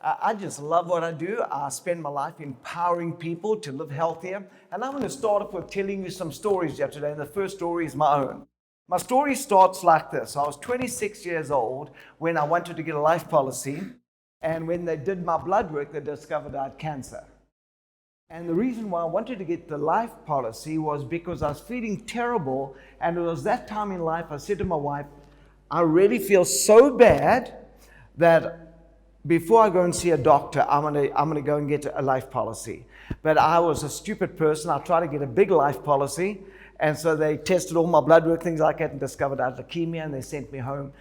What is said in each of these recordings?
I just love what I do. I spend my life empowering people to live healthier. And I'm going to start off with telling you some stories here today. And the first story is my own. My story starts like this. I was 26 years old when I wanted to get a life policy. And when they did my blood work, they discovered I had cancer. And the reason why I wanted to get the life policy was because I was feeling terrible. And it was that time in life I said to my wife, I really feel so bad that before I go and see a doctor, I'm gonna go and get a life policy. But I was a stupid person. I tried to get a big life policy. And so they tested all my blood work, things like that, and discovered I had leukemia, and they sent me home.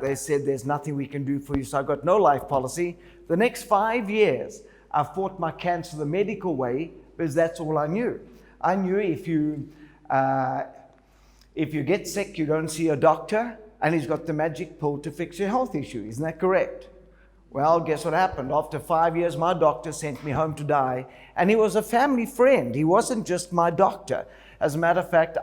They said, there's nothing we can do for you. So I got no life policy. The next 5 years, I fought my cancer the medical way because that's all I knew. I knew if you get sick, you don't see a doctor, and he's got the magic pill to fix your health issue. Isn't that correct? Well, guess what happened? After 5 years, my doctor sent me home to die, and he was a family friend. He wasn't just my doctor. As a matter of fact,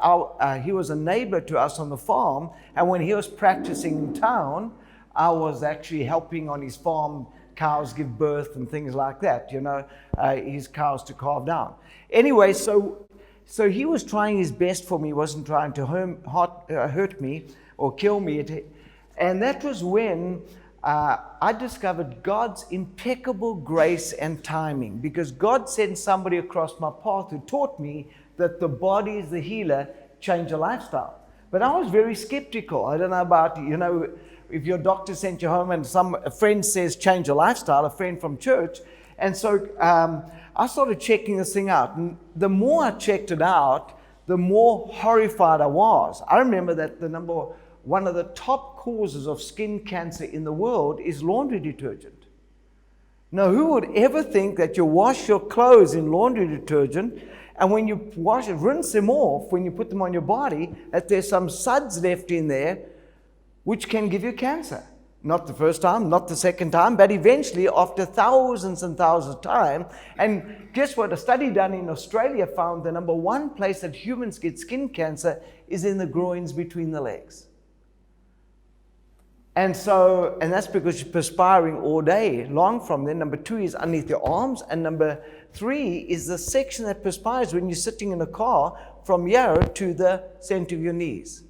he was a neighbor to us on the farm, and when he was practicing in town, I was actually helping on his farm, cows give birth and things like that, his cows to calve down. Anyway, so he was trying his best for me. He wasn't trying to hurt me or kill me. And that was when I discovered God's impeccable grace and timing, because God sent somebody across my path who taught me that the body is the healer, change your lifestyle. But I was very skeptical. I don't know about, if your doctor sent you home and a friend says change your lifestyle, a friend from church. And so I started checking this thing out. And the more I checked it out, the more horrified I was. I remember that one of the top causes of skin cancer in the world is laundry detergent. Now, who would ever think that you wash your clothes in laundry detergent, and when you rinse them off, when you put them on your body, that there's some suds left in there which can give you cancer? Not the first time, not the second time, but eventually after thousands and thousands of times. And guess what? A study done in Australia found the number one place that humans get skin cancer is in the groins between the legs. And that's because you're perspiring all day long from there. Number two is underneath your arms. And number three is the section that perspires when you're sitting in a car from here to the center of your knees.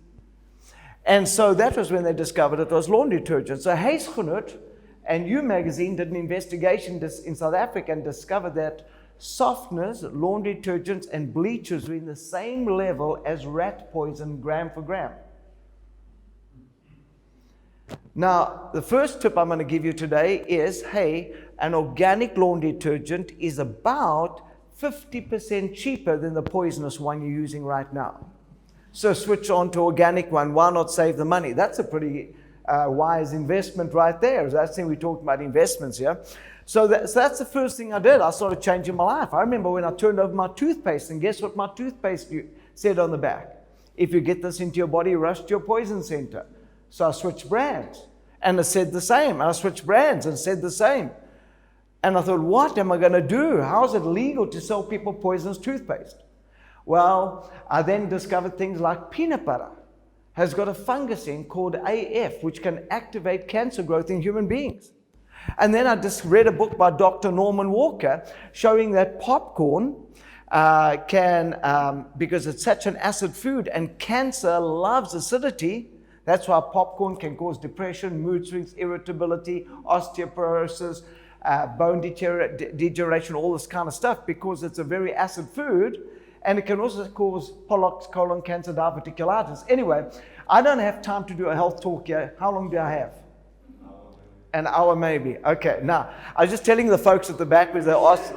And so that was when they discovered it was laundry detergent. So Huisgenoot and You Magazine did an investigation in South Africa and discovered that softeners, laundry detergents, and bleachers were in the same level as rat poison, gram for gram. Now, the first tip I'm going to give you today is, an organic laundry detergent is about 50% cheaper than the poisonous one you're using right now. So switch on to organic one. Why not save the money? That's a pretty wise investment right there. That's the thing we talked about investments here. So that's the first thing I did. I started changing my life. I remember when I turned over my toothpaste, and guess what my toothpaste said on the back? If you get this into your body, rush to your poison center. So I switched brands, and it said the same. And I switched brands and said the same. And I thought, what am I going to do? How is it legal to sell people poisonous toothpaste? Well, I then discovered things like peanut butter has got a fungus in called AF, which can activate cancer growth in human beings. And then I just read a book by Dr. Norman Walker showing that popcorn because it's such an acid food, and cancer loves acidity. That's why popcorn can cause depression, mood swings, irritability, osteoporosis, bone degeneration, all this kind of stuff, because it's a very acid food. And it can also cause Pollux, colon cancer, diverticulitis. Anyway, I don't have time to do a health talk here. How long do I have? An hour maybe. Okay, now, I was just telling the folks at the back because they asked.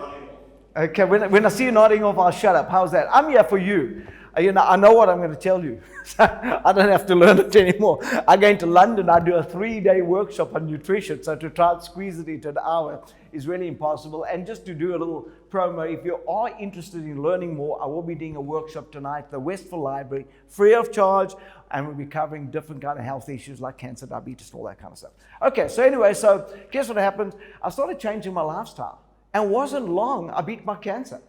Okay, when I see you nodding off, I'll shut up. How's that? I'm here for you. I know what I'm going to tell you. I don't have to learn it anymore. I'm going to London. I do a 3-day workshop on nutrition. So to try and squeeze it into an hour is really impossible. And just to do a little promo, if you are interested in learning more, I will be doing a workshop tonight at the Westfield Library, free of charge. And we'll be covering different kind of health issues like cancer, diabetes, all that kind of stuff. Okay, so anyway, guess what happened? I started changing my lifestyle. And it wasn't long, I beat my cancer.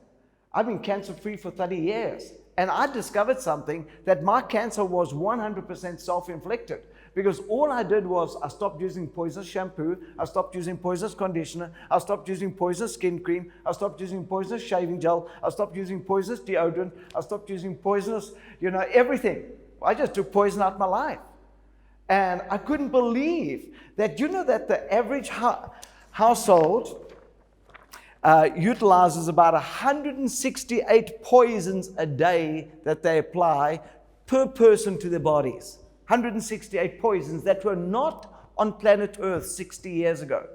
I've been cancer-free for 30 years. And I discovered something, that my cancer was 100% self-inflicted. Because all I did was I stopped using poisonous shampoo, I stopped using poisonous conditioner, I stopped using poisonous skin cream, I stopped using poisonous shaving gel, I stopped using poisonous deodorant, I stopped using poisonous, everything. I just took poison out of my life. And I couldn't believe that, that the average household utilizes about 168 poisons a day that they apply per person to their bodies. 168 poisons that were not on planet Earth 60 years ago.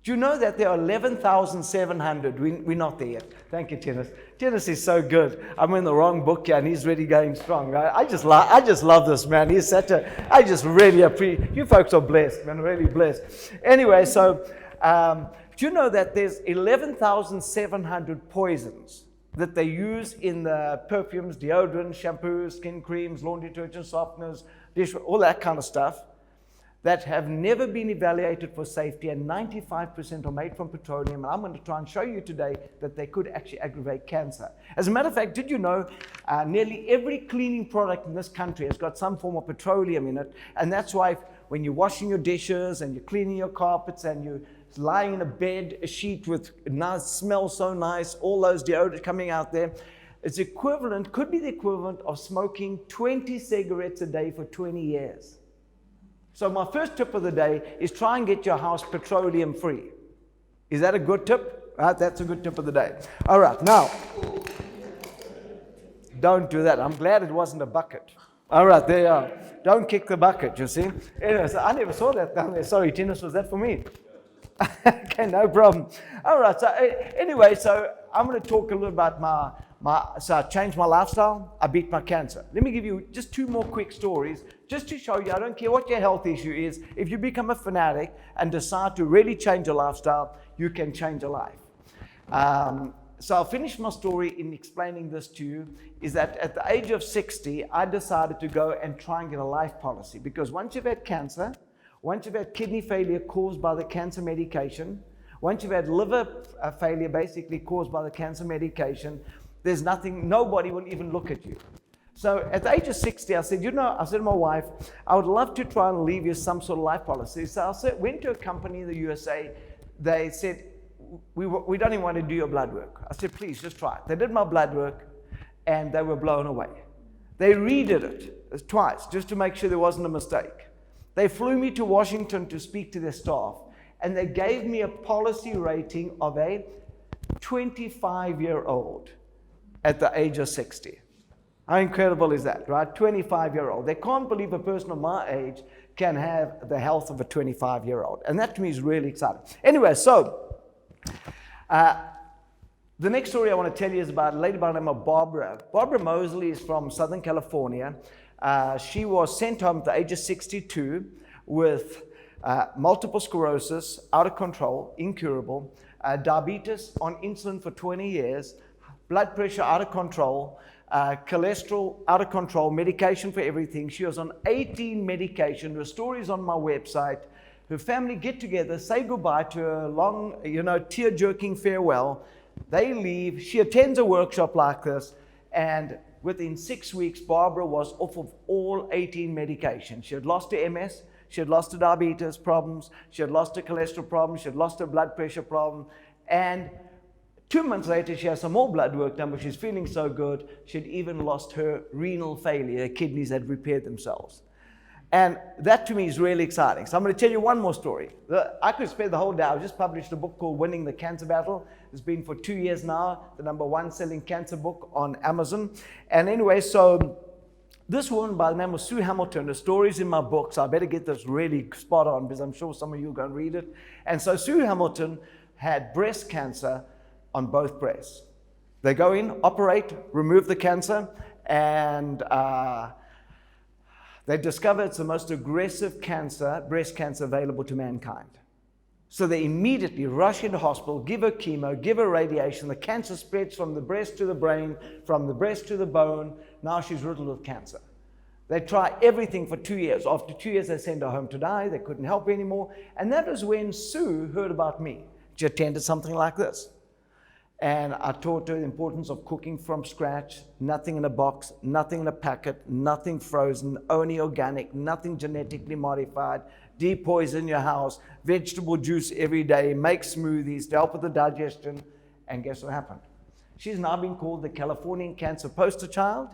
Do you know that there are 11,700? We're not there yet. Thank you, Tennis. Tennis is so good. I'm in the wrong book here, and he's really going strong. Right? I just love this man. He's I just really appreciate. You folks are blessed, man. Really blessed. Anyway, so do you know that there's 11,700 poisons that they use in the perfumes, deodorants, shampoos, skin creams, laundry detergent, softeners, all that kind of stuff, that have never been evaluated for safety, and 95% are made from petroleum. And I'm going to try and show you today that they could actually aggravate cancer. As a matter of fact, did you know nearly every cleaning product in this country has got some form of petroleum in it? And that's why when you're washing your dishes and you're cleaning your carpets and you're lying in a bed, a sheet with nice, smells so nice, all those deodorants coming out there, could be the equivalent of smoking 20 cigarettes a day for 20 years. So my first tip of the day is try and get your house petroleum free. Is that a good tip? That's a good tip of the day. All right, now, don't do that. I'm glad it wasn't a bucket. All right, there you are. Don't kick the bucket, you see. Anyway, so I never saw that down there. Sorry, Tennis, was that for me? Okay, no problem. All right, so anyway, so I'm going to talk a little about so I changed my lifestyle, I beat my cancer. Let me give you just 2 more quick stories, just to show you, I don't care what your health issue is, if you become a fanatic and decide to really change your lifestyle, you can change your life. So I'll finish my story in explaining this to you, is that at the age of 60, I decided to go and try and get a life policy, because once you've had cancer, once you've had kidney failure caused by the cancer medication, once you've had liver failure basically caused by the cancer medication, there's nobody will even look at you. So at the age of 60, I said to my wife, I would love to try and leave you some sort of life policy. So I went to a company in the USA. They said, we don't even want to do your blood work. I said, please, just try it. They did my blood work, and they were blown away. They redid it twice, just to make sure there wasn't a mistake. They flew me to Washington to speak to their staff, and they gave me a policy rating of a 25-year-old at the age of 60. How incredible is that, right? 25-year-old. They can't believe a person of my age can have the health of a 25-year-old. And that to me is really exciting. Anyway, so the next story I want to tell you is about a lady by the name of Barbara. Barbara Mosley is from Southern California. She was sent home at the age of 62 with multiple sclerosis, out of control, incurable, diabetes, on insulin for 20 years, blood pressure out of control, cholesterol out of control, medication for everything. She was on 18 medication. The story is on my website. Her family get together, say goodbye to her, long, tear-jerking farewell. They leave. She attends a workshop like this, and within 6 weeks, Barbara was off of all 18 medications. She had lost her MS, she had lost her diabetes problems, she had lost her cholesterol problems, she had lost her blood pressure problem, and 2 months later, she has some more blood work done, but she's feeling so good, she had even lost her renal failure. Her kidneys had repaired themselves. And that to me is really exciting. So I'm going to tell you one more story. I could spend the whole day. I just published a book called Winning the Cancer Battle. It's been for 2 years now, the #1 selling cancer book on Amazon. And anyway, so this woman by the name of Sue Hamilton, the story's in my book, so I better get this really spot on because I'm sure some of you are going to read it. And so Sue Hamilton had breast cancer on both breasts. They go in, operate, remove the cancer, and they discover it's the most aggressive breast cancer available to mankind. So they immediately rush into hospital, give her chemo, give her radiation. The cancer spreads from the breast to the brain, from the breast to the bone. Now she's riddled with cancer. They try everything for 2 years. After 2 years, they send her home to die. They couldn't help her anymore. And that was when Sue heard about me. She attended something like this. And I taught her the importance of cooking from scratch, nothing in a box, nothing in a packet, nothing frozen, only organic, nothing genetically modified, depoison your house, vegetable juice every day, make smoothies to help with the digestion. And guess what happened? She's now been called the Californian cancer poster child.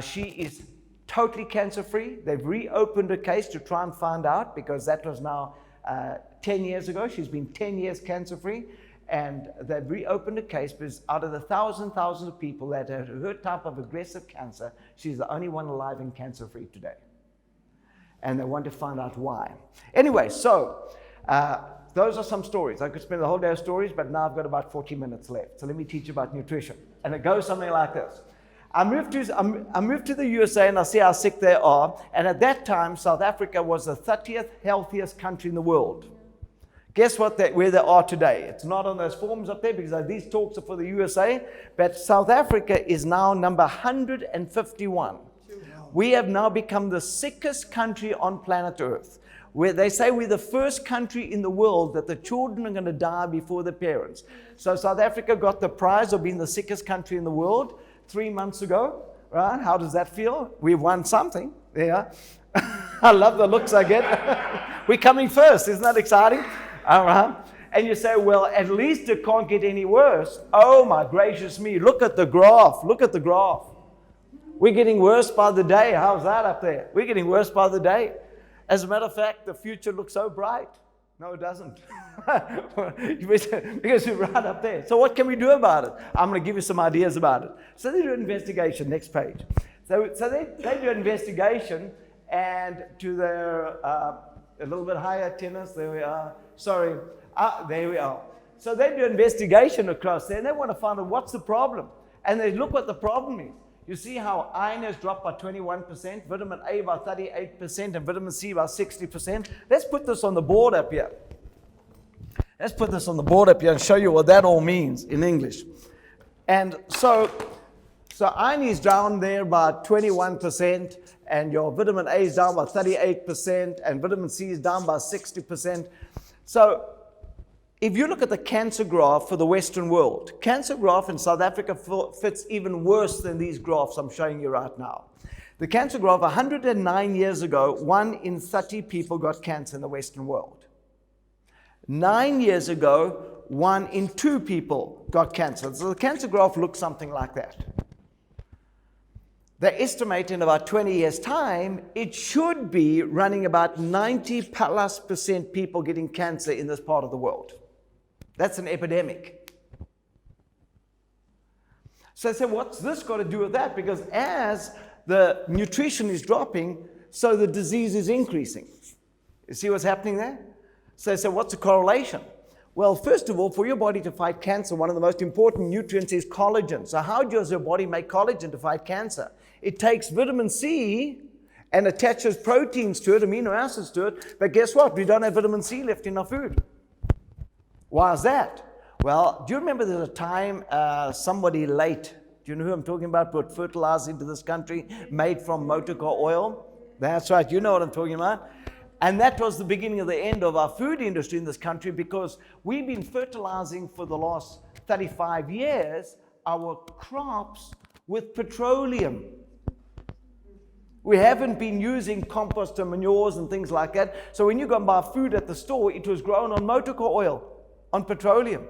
She is totally cancer-free. They've reopened her case to try and find out, because that was now 10 years ago. She's been 10 years cancer-free. And they've reopened a case because out of the thousands of people that had her type of aggressive cancer, she's the only one alive and cancer-free today. And they want to find out why. Anyway, so those are some stories. I could spend the whole day of stories, but now I've got about 40 minutes left. So let me teach you about nutrition. And it goes something like this. I moved to the USA and I see how sick they are. And at that time, South Africa was the 30th healthiest country in the world. Guess what? Where they are today. It's not on those forms up there because these talks are for the USA. But South Africa is now number 151. We have now become the sickest country on planet Earth. Where they say we're the first country in the world that the children are going to die before the parents. So South Africa got the prize of being the sickest country in the world 3 months ago. Right? How does that feel? We've won something. Yeah. I love the looks I get. We're coming first. Isn't that exciting? All right. And you say, well, at least it can't get any worse. Oh, my gracious me. Look at the graph. Look at the graph. We're getting worse by the day. How's that up there? We're getting worse by the day. As a matter of fact, the future looks so bright. No, it doesn't. Because we're right up there. So what can we do about it? I'm going to give you some ideas about it. So they do an investigation. Next page. So they do an investigation, and to their a little bit higher tennis. There we are. Sorry. There we are. So they do an investigation across there, and they want to find out what's the problem. And they look what the problem is. You see how iron has dropped by 21%, vitamin A by 38%, and vitamin C by 60%. Let's put this on the board up here. Let's put this on the board up here and show you what that all means in English. And so iron is down there by 21%, and your vitamin A is down by 38%, and vitamin C is down by 60%. So if you look at the cancer graph for the Western world, cancer graph in South Africa fits even worse than these graphs I'm showing you right now. The cancer graph, 109 years ago, 1 in 30 people got cancer in the Western world. 9 years ago, 1 in 2 people got cancer. So the cancer graph looks something like that. They estimate in about 20 years' time, it should be running about 90+% people getting cancer in this part of the world. That's an epidemic. So I said, what's this got to do with that? Because as the nutrition is dropping, so the disease is increasing. You see what's happening there? So I said, what's the correlation? Well, first of all, for your body to fight cancer, one of the most important nutrients is collagen. So how does your body make collagen to fight cancer? It takes vitamin C and attaches proteins to it, amino acids to it. But guess what? We don't have vitamin C left in our food. Why is that? Well, do you remember there's a time somebody late, do you know who I'm talking about, put fertilizer into this country made from motor car oil? That's right, you know what I'm talking about. And that was the beginning of the end of our food industry in this country, because we've been fertilizing for the last 35 years our crops with petroleum. We haven't been using compost and manures and things like that. So when you go and buy food at the store, it was grown on motor car oil, on petroleum,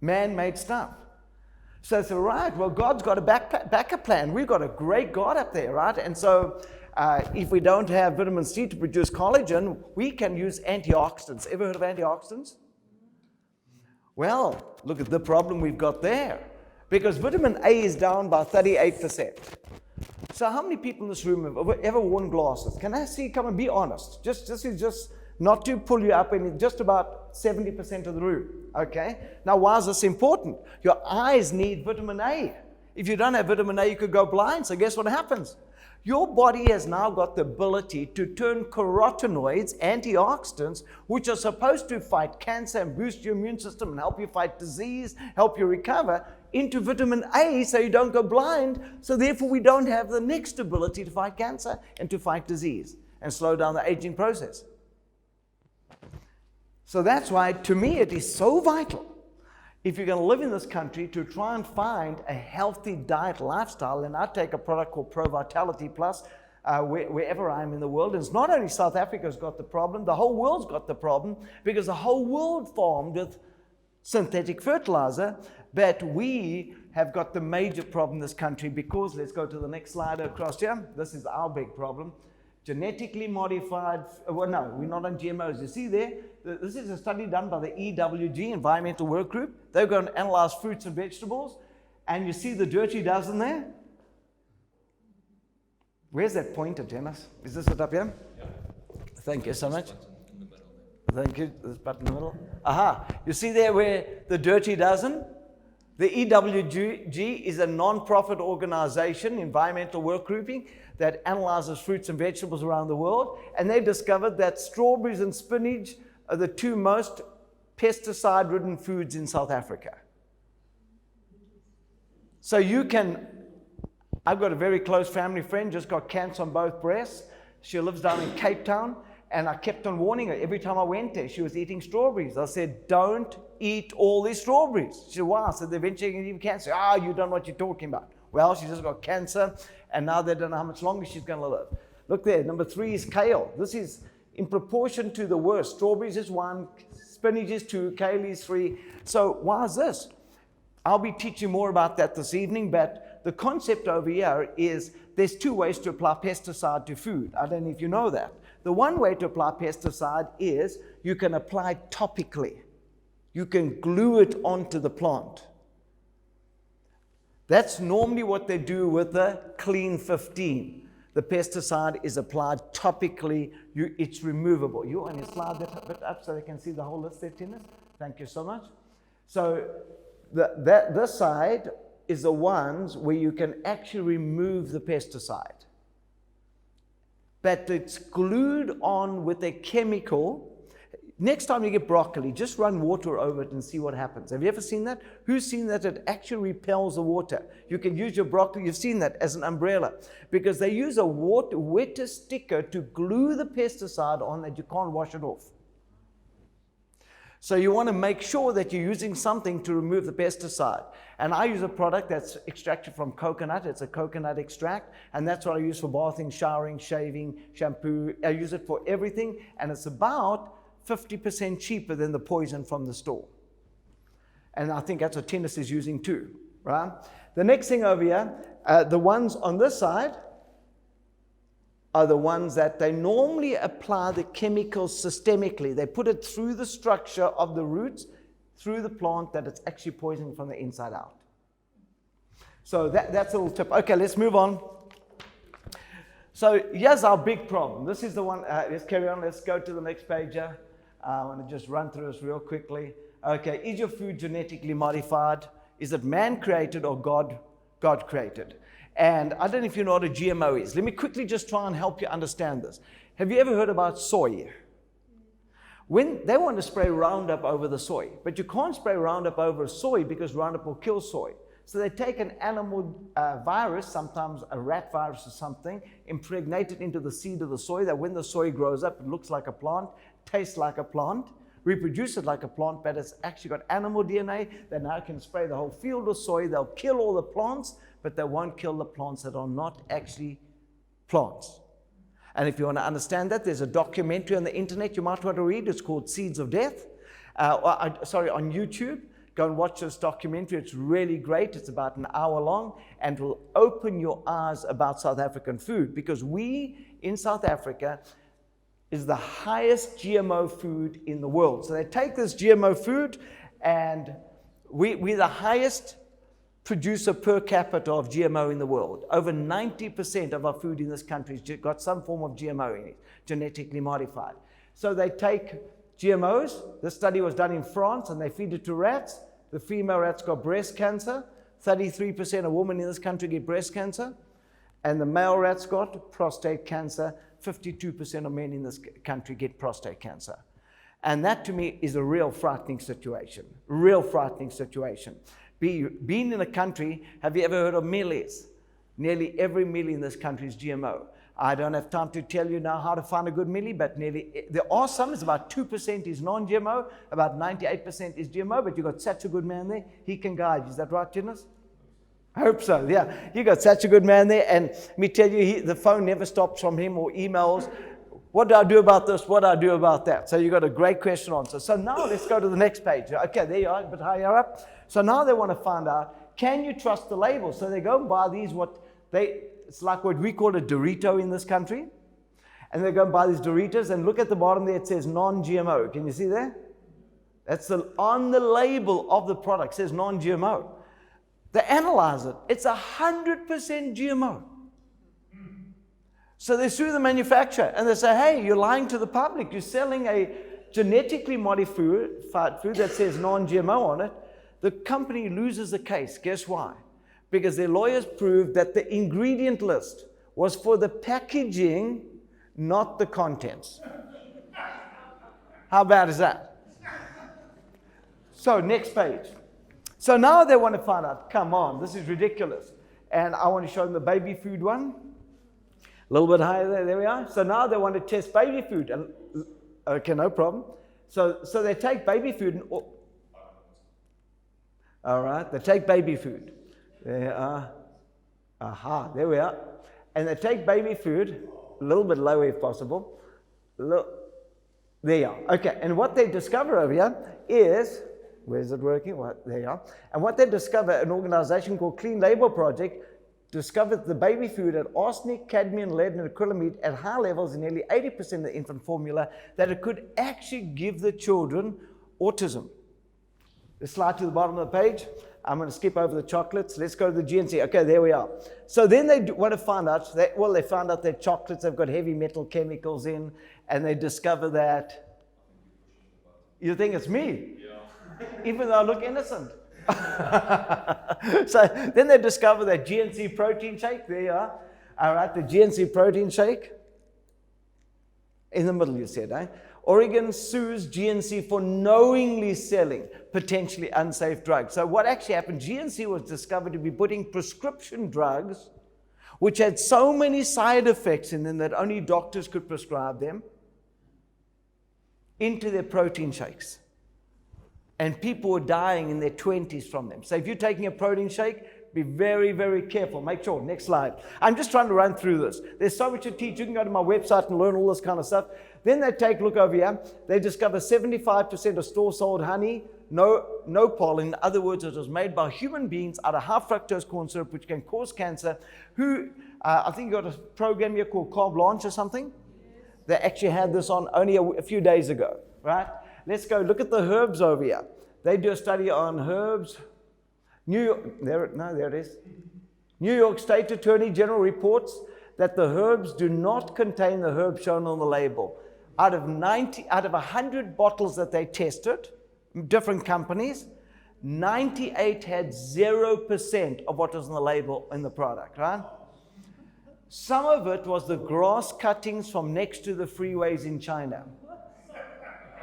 man-made stuff. So it's right, well, God's got a backup plan. We've got a great God up there, right? And so if we don't have vitamin C to produce collagen, we can use antioxidants. Ever heard of antioxidants? Well, look at the problem we've got there. Because vitamin A is down by 38%. So how many people in this room have ever worn glasses? Can I see, come and be honest? Just not to pull you up, in just about 70% of the room, okay? Now, why is this important? Your eyes need vitamin A. If you don't have vitamin A, you could go blind. So guess what happens? Your body has now got the ability to turn carotenoids, antioxidants, which are supposed to fight cancer and boost your immune system and help you fight disease, help you recover, into vitamin A so you don't go blind. So therefore, we don't have the next ability to fight cancer and to fight disease and slow down the aging process. So that's why, to me, it is so vital. if you're going to live in this country, to try and find a healthy diet lifestyle, and I take a product called Pro Vitality Plus wherever I am in the world. And it's not only South Africa's got the problem, the whole world's got the problem, because the whole world farmed with synthetic fertilizer. But we have got the major problem in this country because, let's go to the next slide across here. This is our big problem. Genetically modified, well, no, we're not on GMOs. You see there, this is a study done by the EWG, Environmental Work Group. They're going to analyze fruits and vegetables. And you see the dirty dozen there? Where's that pointer, Dennis? Is this it up here? Yeah. Thank you so much. Thank you. This button in the middle. Aha. You see there where the dirty dozen? The EWG is a non-profit organization, environmental work grouping, that analyzes fruits and vegetables around the world. And they discovered that strawberries and spinach are the two most pesticide-ridden foods in South Africa. So you can, I've got a very close family friend, just got cancer on both breasts. She lives down in Cape Town. And I kept on warning her every time I went there. She was eating strawberries. I said, don't eat all these strawberries. She said, why? I said, eventually you're going to get cancer. You don't know what you're talking about. Well, she just got cancer, and now they don't know how much longer she's going to live. Look there, number 3 is kale. This is in proportion to the worst. Strawberries is 1, spinach is 2, kale is 3. So why is this? I'll be teaching more about that this evening, but the concept over here is there's 2 ways to apply pesticide to food. I don't know if you know that. The one way to apply pesticide is you can apply topically. You can glue it onto the plant. That's normally what they do with the Clean 15. The pesticide is applied topically. It's removable. You want to slide that a bit up so they can see the whole list there, Tinus? Thank you so much. So this side is the ones where you can actually remove the pesticide. But it's glued on with a chemical. Next time you get broccoli, just run water over it and see what happens. Have you ever seen that? Who's seen that it actually repels the water? You can use your broccoli, you've seen that, as an umbrella. Because they use a wetter sticker to glue the pesticide on that you can't wash it off. So you want to make sure that you're using something to remove the pesticide. And I use a product that's extracted from coconut. It's a coconut extract. And that's what I use for bathing, showering, shaving, shampoo. I use it for everything. And it's about 50% cheaper than the poison from the store. And I think that's what Tennis is using too, right? The next thing over here, the ones on this side are the ones that they normally apply the chemicals systemically. They put it through the structure of the roots, through the plant, that it's actually poisoning from the inside out. So that's a little tip. Okay, let's move on. So here's our big problem. This is the one. Let's carry on. Let's go to the next page here. I want to just run through this real quickly. Okay, is your food genetically modified? Is it man-created or God-created? And I don't know if you know what a GMO is. Let me quickly just try and help you understand this. Have you ever heard about soy? When they want to spray Roundup over the soy, but you can't spray Roundup over soy because Roundup will kill soy. So they take an animal virus, sometimes a rat virus or something, impregnate it into the seed of the soy, that when the soy grows up, it looks like a plant, tastes like a plant, reproduce it like a plant, but it's actually got animal DNA. They now can spray the whole field of soy. They'll kill all the plants, but they won't kill the plants that are not actually plants. And if you want to understand that, there's a documentary on the internet you might want to read. It's called Seeds of Death. On YouTube. Go and watch this documentary. It's really great. It's about an hour long and will open your eyes about South African food, because we in South Africa is the highest GMO food in the world. So they take this GMO food, and we're the highest producer per capita of GMO in the world. Over 90% of our food in this country has got some form of GMO in it, genetically modified. So they take GMOs. The study was done in France, and they feed it to rats. The female rats got breast cancer. 33% of women in this country get breast cancer. And the male rats got prostate cancer. 52% of men in this country get prostate cancer. And that, to me, is a real frightening situation. Real frightening situation. Being in a country, have you ever heard of mealies? Nearly every meal in this country is GMO. I don't have time to tell you now how to find a good millie, but there are some, it's about 2% is non-GMO, about 98% is GMO, but you've got such a good man there, he can guide you. Is that right, Jonas? I hope so, yeah. You got such a good man there, and let me tell you, the phone never stops from him or emails. What do I do about this? What do I do about that? So you got a great question answer. So now let's go to the next page. Okay, there you are, but higher up. So now they want to find out, can you trust the label? So they go and buy these, it's like what we call a Dorito in this country. And they go and buy these Doritos, and look at the bottom there, it says non-GMO. Can you see there? That's on the label of the product, it says non-GMO. They analyze it. It's 100% GMO. So they sue the manufacturer, and they say, hey, you're lying to the public. You're selling a genetically modified food that says non-GMO on it. The company loses the case. Guess why? Because their lawyers proved that the ingredient list was for the packaging, not the contents. How bad is that? So next page. So now they want to find out, come on, this is ridiculous. And I want to show them the baby food one. A little bit higher there we are. So now they want to test baby food. And, okay, no problem. So they take baby food and... all right, they take baby food. There are. Aha, there we are. And they take baby food, a little bit lower if possible. Look, there you are. Okay, and what they discover over here is, where's it working? Well, there you are. And what they discover, an organization called Clean Label Project, discovered the baby food had arsenic, cadmium, lead, and acrylamide at high levels in nearly 80% of the infant formula, that it could actually give the children autism. Let's slide to the bottom of the page. I'm going to skip over the chocolates. Let's go to the GNC. Okay, there we are. So then they want to find out, they found out that chocolates have got heavy metal chemicals in, and they discover that, you think it's me? Yeah. Even though I look innocent. So then they discover that GNC protein shake, there you are. All right, the GNC protein shake. In the middle, you said, eh? Oregon sues GNC for knowingly selling potentially unsafe drugs. So what actually happened, GNC was discovered to be putting prescription drugs, which had so many side effects in them that only doctors could prescribe them, into their protein shakes. And people were dying in their 20s from them. So if you're taking a protein shake, be very, very careful. Make sure. Next slide. I'm just trying to run through this. There's so much to teach. You can go to my website and learn all this kind of stuff. Then they take, look over here, they discover 75% of store-sold honey, no pollen. In other words, it was made by human beings out of high fructose corn syrup, which can cause cancer. I think you got a program here called Carte Blanche or something. They actually had this on only a few days ago, right? Let's go look at the herbs over here. They do a study on herbs. There it is. New York State Attorney General reports that the herbs do not contain the herbs shown on the label. Out of 100 bottles that they tested, different companies, 98 had 0% of what was on the label in the product, right? Some of it was the grass cuttings from next to the freeways in China.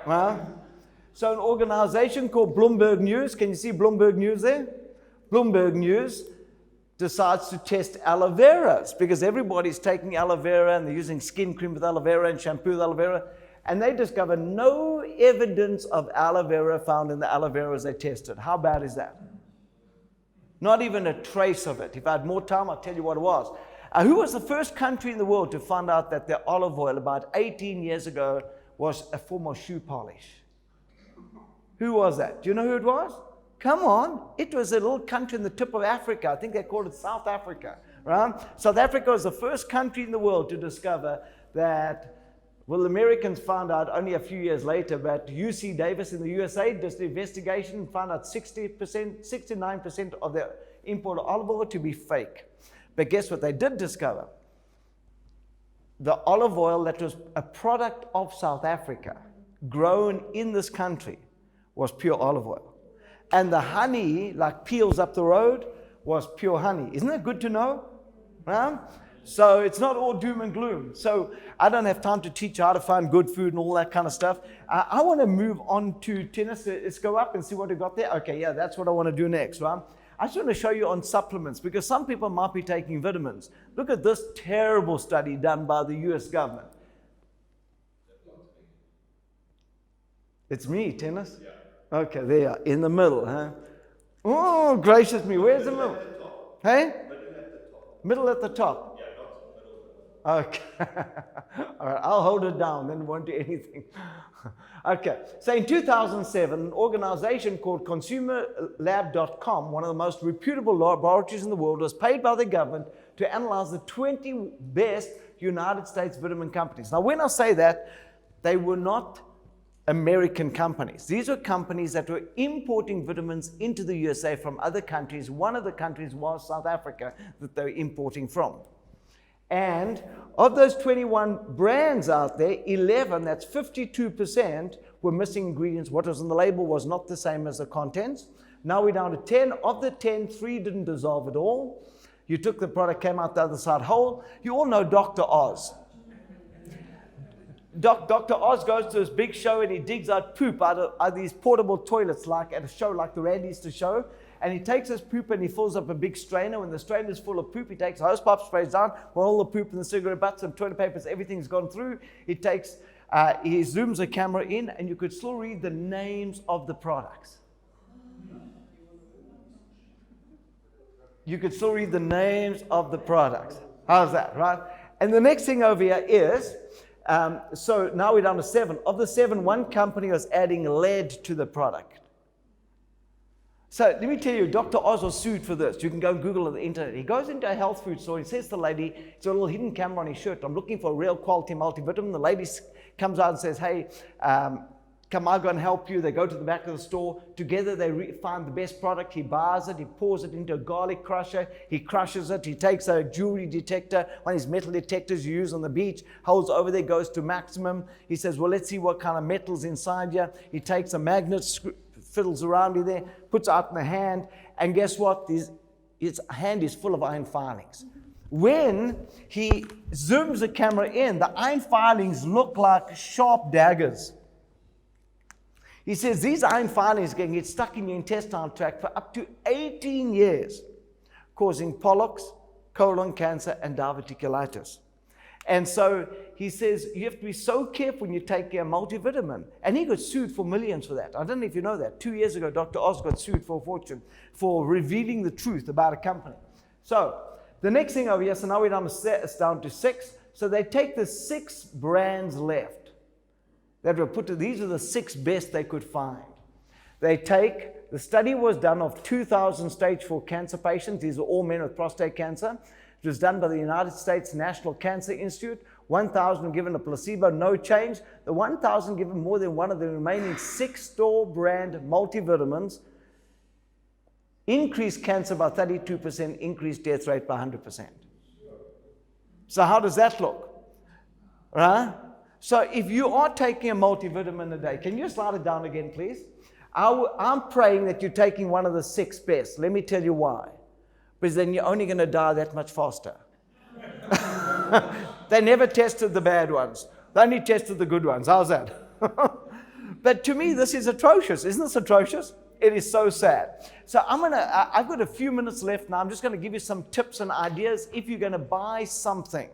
So an organization called Bloomberg News, can you see Bloomberg News there? Bloomberg News decides to test aloe veras because everybody's taking aloe vera and they're using skin cream with aloe vera and shampoo with aloe vera. And they discover no evidence of aloe vera found in the aloe veras they tested. How bad is that? Not even a trace of it. If I had more time, I'll tell you what it was. Who was the first country in the world to find out that their olive oil about 18 years ago was a form of shoe polish? Who was that? Do you know who it was? Come on. It was a little country in the tip of Africa. I think they called it South Africa. Right? South Africa was the first country in the world to discover that, well, the Americans found out only a few years later, but UC Davis in the USA did the investigation and found out 69% of their import of olive oil to be fake. But guess what they did discover? The olive oil that was a product of South Africa, grown in this country, was pure olive oil. And the honey, like peels up the road, was pure honey. Isn't that good to know? Right? So it's not all doom and gloom. So I don't have time to teach you how to find good food and all that kind of stuff. I want to move on to tennis. Let's go up and see what we got there. Okay, yeah, that's what I want to do next, right? I just want to show you on supplements because some people might be taking vitamins. Look at this terrible study done by the US government. It's me, Tennis? Yeah. Okay, there you are, in the middle, huh? Oh, gracious me, where's the middle? Hey? Middle at the top. Yeah, not middle. Okay. All right, I'll hold it down, then it won't do anything. Okay, so in 2007, an organization called ConsumerLab.com, one of the most reputable laboratories in the world, was paid by the government to analyze the 20 best United States vitamin companies. Now, when I say that, they were not American companies. These were companies that were importing vitamins into the USA from other countries. One of the countries was South Africa that they were importing from. And of those 21 brands out there, 11, that's 52%, were missing ingredients. What was on the label was not the same as the contents. Now we're down to 10. Of the 10, 3 didn't dissolve at all. You took the product, came out the other side whole. You all know Dr. Oz. Dr. Oz goes to this big show and he digs out poop out of these portable toilets like at a show like the Randy's to show. And he takes his poop and he fills up a big strainer. When the strainer is full of poop, he takes a hose pipe, sprays down, when all the poop and the cigarette butts and toilet papers, everything's gone through. He zooms a camera in and you could still read the names of the products. You could still read the names of the products. How's that, right? And the next thing over here is, so now we're down to 7. Of the 7, one company was adding lead to the product. So let me tell you, Dr. Oz was sued for this. You can go Google on the internet. He goes into a health food store. He says to the lady, it's a little hidden camera on his shirt, I'm looking for a real quality multivitamin. The lady comes out and says, hey, come, I'll go and help you. They go to the back of the store. Together they find the best product. He buys it. He pours it into a garlic crusher. He crushes it. He takes a jewelry detector, one of his metal detectors you use on the beach, holds over there, goes to maximum. He says, well, let's see what kind of metal's inside here. He takes a magnet, fiddles around in there, puts out in the hand, and guess what? His hand is full of iron filings. When he zooms the camera in, the iron filings look like sharp daggers. He says these iron filings can get stuck in your intestinal tract for up to 18 years, causing polyps, colon cancer, and diverticulitis. And so he says you have to be so careful when you take a multivitamin. And he got sued for millions for that. I don't know if you know that. 2 years ago, Dr. Oz got sued for a fortune for revealing the truth about a company. So the next thing over here, so now we're down to 6. So they take the 6 brands left that were put to, these are the 6 best they could find. They take, the study was done of 2,000 stage 4 cancer patients. These are all men with prostate cancer. It was done by the United States National Cancer Institute. 1,000 given a placebo, no change. The 1,000 given more than one of the remaining 6 store brand multivitamins increased cancer by 32%, increased death rate by 100%. So how does that look? Right? So if you are taking a multivitamin a day, can you slide it down again, please? I'm praying that you're taking one of the 6 best. Let me tell you why. Because then you're only going to die that much faster. They never tested the bad ones. They only tested the good ones. How's that? But to me, this is atrocious. Isn't this atrocious? It is so sad. So I've got a few minutes left now. I'm just going to give you some tips and ideas. If you're going to buy something,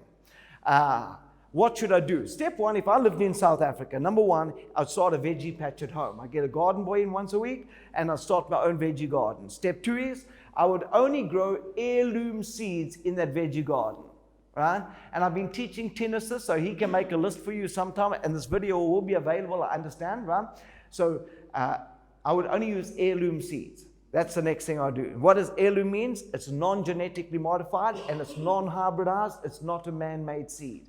what should I do? Step 1, if I lived in South Africa, number 1, I'd start a veggie patch at home. I get a garden boy in once a week, and I'll start my own veggie garden. Step 2 is, I would only grow heirloom seeds in that veggie garden, right? And I've been teaching Tennis this, so he can make a list for you sometime, and this video will be available, I understand, right? So I would only use heirloom seeds. That's the next thing I do. What does heirloom means? It's non-genetically modified, and it's non-hybridized. It's not a man-made seed.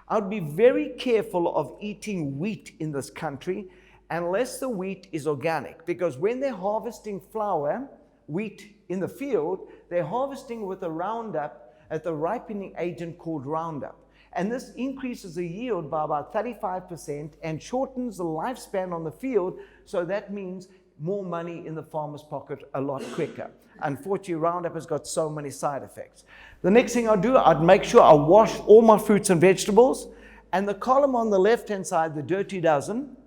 I would be very careful of eating wheat in this country unless the wheat is organic, because when they're harvesting flour, wheat in the field, they're harvesting with a Roundup at the ripening agent called Roundup. And this increases the yield by about 35% and shortens the lifespan on the field, so that means more money in the farmer's pocket a lot quicker. Unfortunately, Roundup has got so many side effects. The next thing I'll do, I'd make sure I wash all my fruits and vegetables, and the column on the left-hand side, the dirty dozen,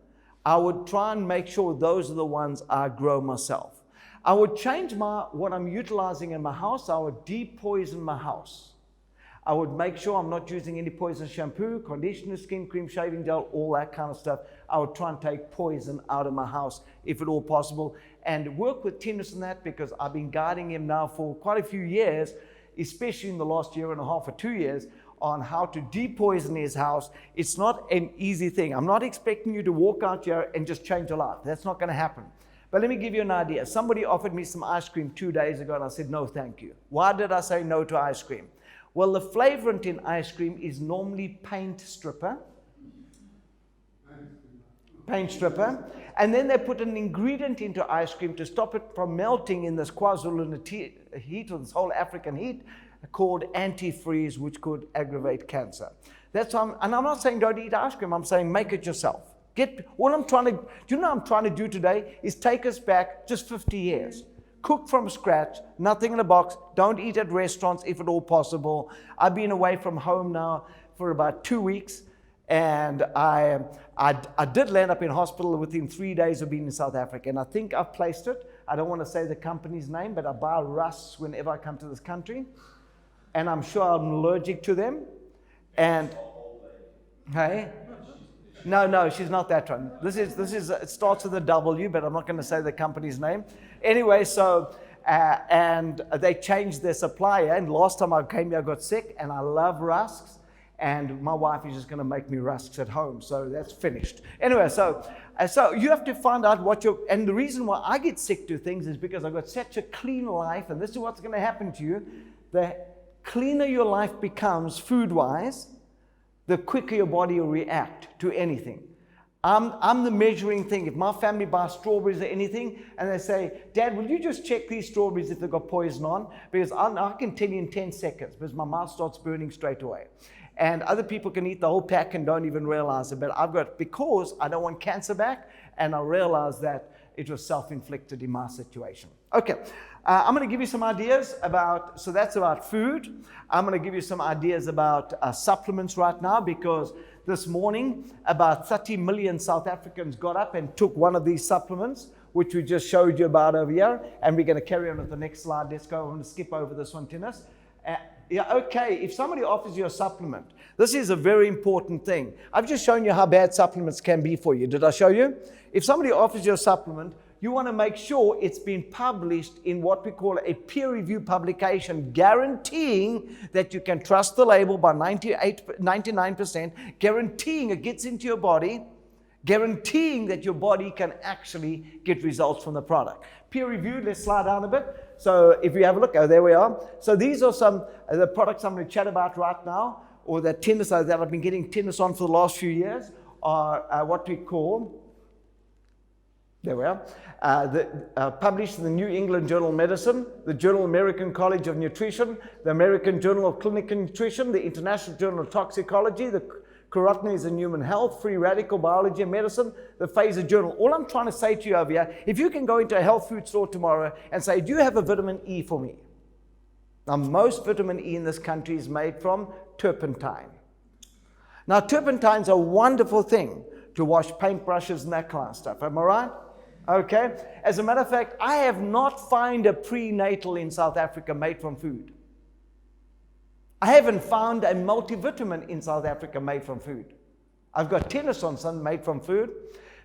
I would try and make sure those are the ones I grow myself. I would change what I'm utilizing in my house. I would depoison my house. I would make sure I'm not using any poison shampoo, conditioner, skin cream, shaving gel, all that kind of stuff. I would try and take poison out of my house if at all possible, and work with Tinus on that, because I've been guiding him now for quite a few years, especially in the last year and a half or 2 years, on how to depoison his house. It's not an easy thing. I'm not expecting you to walk out here and just change your life. That's not going to happen. But let me give you an idea. Somebody offered me some ice cream 2 days ago, and I said, no, thank you. Why did I say no to ice cream? Well, the flavorant in ice cream is normally paint stripper. And then they put an ingredient into ice cream to stop it from melting in this KwaZulu heat, or this whole African heat, called antifreeze, which could aggravate cancer. And I'm not saying don't eat ice cream. I'm saying make it yourself. I'm trying to do today is take us back just 50 years. Cook from scratch, nothing in a box. Don't eat at restaurants if at all possible. I've been away from home now for about 2 weeks, and I did land up in hospital within 3 days of being in South Africa, and I think I've placed it. I don't want to say the company's name, but I buy rusks whenever I come to this country, and I'm sure I'm allergic to them. And hey. No, she's not that one. It starts with a W, but I'm not going to say the company's name. Anyway, and they changed their supplier, and last time I came here I got sick, and I love rusks, and my wife is just going to make me rusks at home, so that's finished. Anyway, so you have to find out and the reason why I get sick to things is because I've got such a clean life, and this is what's going to happen to you. The cleaner your life becomes food-wise, the quicker your body will react to anything. I'm the measuring thing. If my family buys strawberries or anything, and they say, Dad, will you just check these strawberries if they've got poison on? Because I can tell you in 10 seconds, because my mouth starts burning straight away. And other people can eat the whole pack and don't even realize it. But because I don't want cancer back, and I realize that it was self-inflicted in my situation. Okay, I'm going to give you some ideas so that's about food. I'm going to give you some ideas about supplements right now, because this morning about 30 million South Africans got up and took one of these supplements, which we just showed you about over here, and we're going to carry on with the next slide. Let's go. I'm going to skip over this one, Tinus. Okay, if somebody offers you a supplement, this is a very important thing. I've just shown you how bad supplements can be for you. Did I show you? If somebody offers you a supplement, you want to make sure it's been published in what we call a peer-reviewed publication, guaranteeing that you can trust the label by 99%, guaranteeing it gets into your body, guaranteeing that your body can actually get results from the product. Peer-reviewed, let's slide down a bit. So if you have a look, there we are. So these are some of the products I'm going to chat about right now, or that I've been getting Tinus on for the last few years, are what we call, there we are, published in the New England Journal of Medicine, the Journal American College of Nutrition, the American Journal of Clinical Nutrition, the International Journal of Toxicology, the Carotenoids and Human Health, Free Radical Biology and Medicine, the Phaser Journal. All I'm trying to say to you over here, if you can go into a health food store tomorrow and say, do you have a vitamin E for me? Now, most vitamin E in this country is made from turpentine. Now, turpentine's a wonderful thing to wash paintbrushes and that kind of stuff. Am I right? Okay. As a matter of fact, I have not found a prenatal in South Africa made from food. I haven't found a multivitamin in South Africa made from food. I've got Tennyson made from food.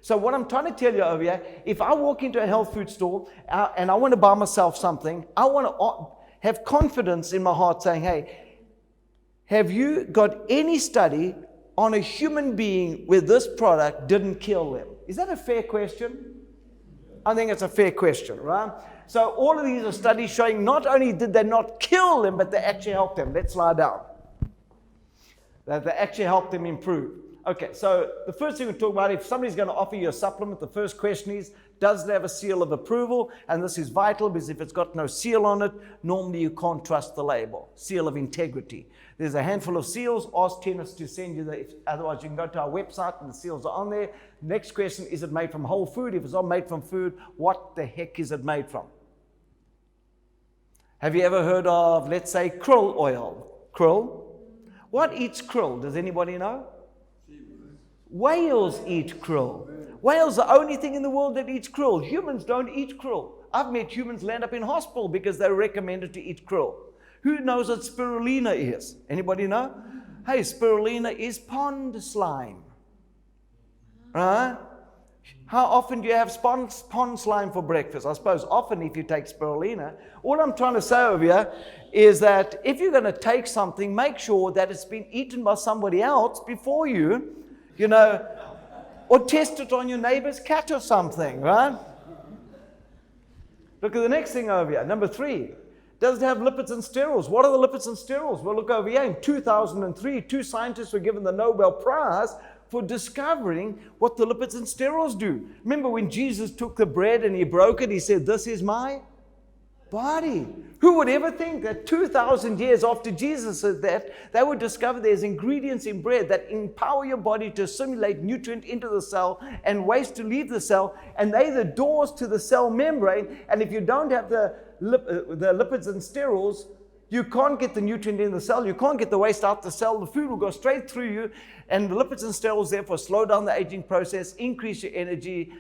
So what I'm trying to tell you over here, if I walk into a health food store and I want to buy myself something, I want to have confidence in my heart saying, hey, have you got any study on a human being where this product didn't kill them? Is that a fair question? I think it's a fair question, right? So all of these are studies showing not only did they not kill them, but they actually helped them. Let's slide down. That they actually helped them improve. Okay, so the first thing we talk about, if somebody's going to offer you a supplement, the first question is, does it have a seal of approval? And this is vital, because if it's got no seal on it, normally you can't trust the label. Seal of integrity. There's a handful of seals. Ask Tennis to send you otherwise you can go to our website and the seals are on there. Next question, is it made from whole food? If it's not made from food, what the heck is it made from? Have you ever heard of, let's say, krill oil? Krill? What eats krill? Does anybody know? Whales eat krill. Whales are the only thing in the world that eats krill. Humans don't eat krill. I've met humans land up in hospital because they're recommended to eat krill. Who knows what spirulina is? Anybody know? Hey, spirulina is pond slime. Right? How often do you have pond slime for breakfast? I suppose often if you take spirulina. All I'm trying to say over here is that if you're going to take something, make sure that it's been eaten by somebody else before you, or test it on your neighbor's cat or something, right? Look at the next thing over here. Number 3. Does it have lipids and sterols? What are the lipids and sterols? Well, look over here. In 2003, 2 scientists were given the Nobel Prize for discovering what the lipids and sterols do. Remember when Jesus took the bread and he broke it, he said, "This is my body." Who would ever think that 2,000 years after Jesus said that, they would discover there's ingredients in bread that empower your body to assimilate nutrient into the cell and waste to leave the cell, and they're the doors to the cell membrane. And if you don't have the lipids and sterols, you can't get the nutrient in the cell, you can't get the waste out the cell, the food will go straight through you, and the lipids and sterols therefore slow down the aging process, increase your energy,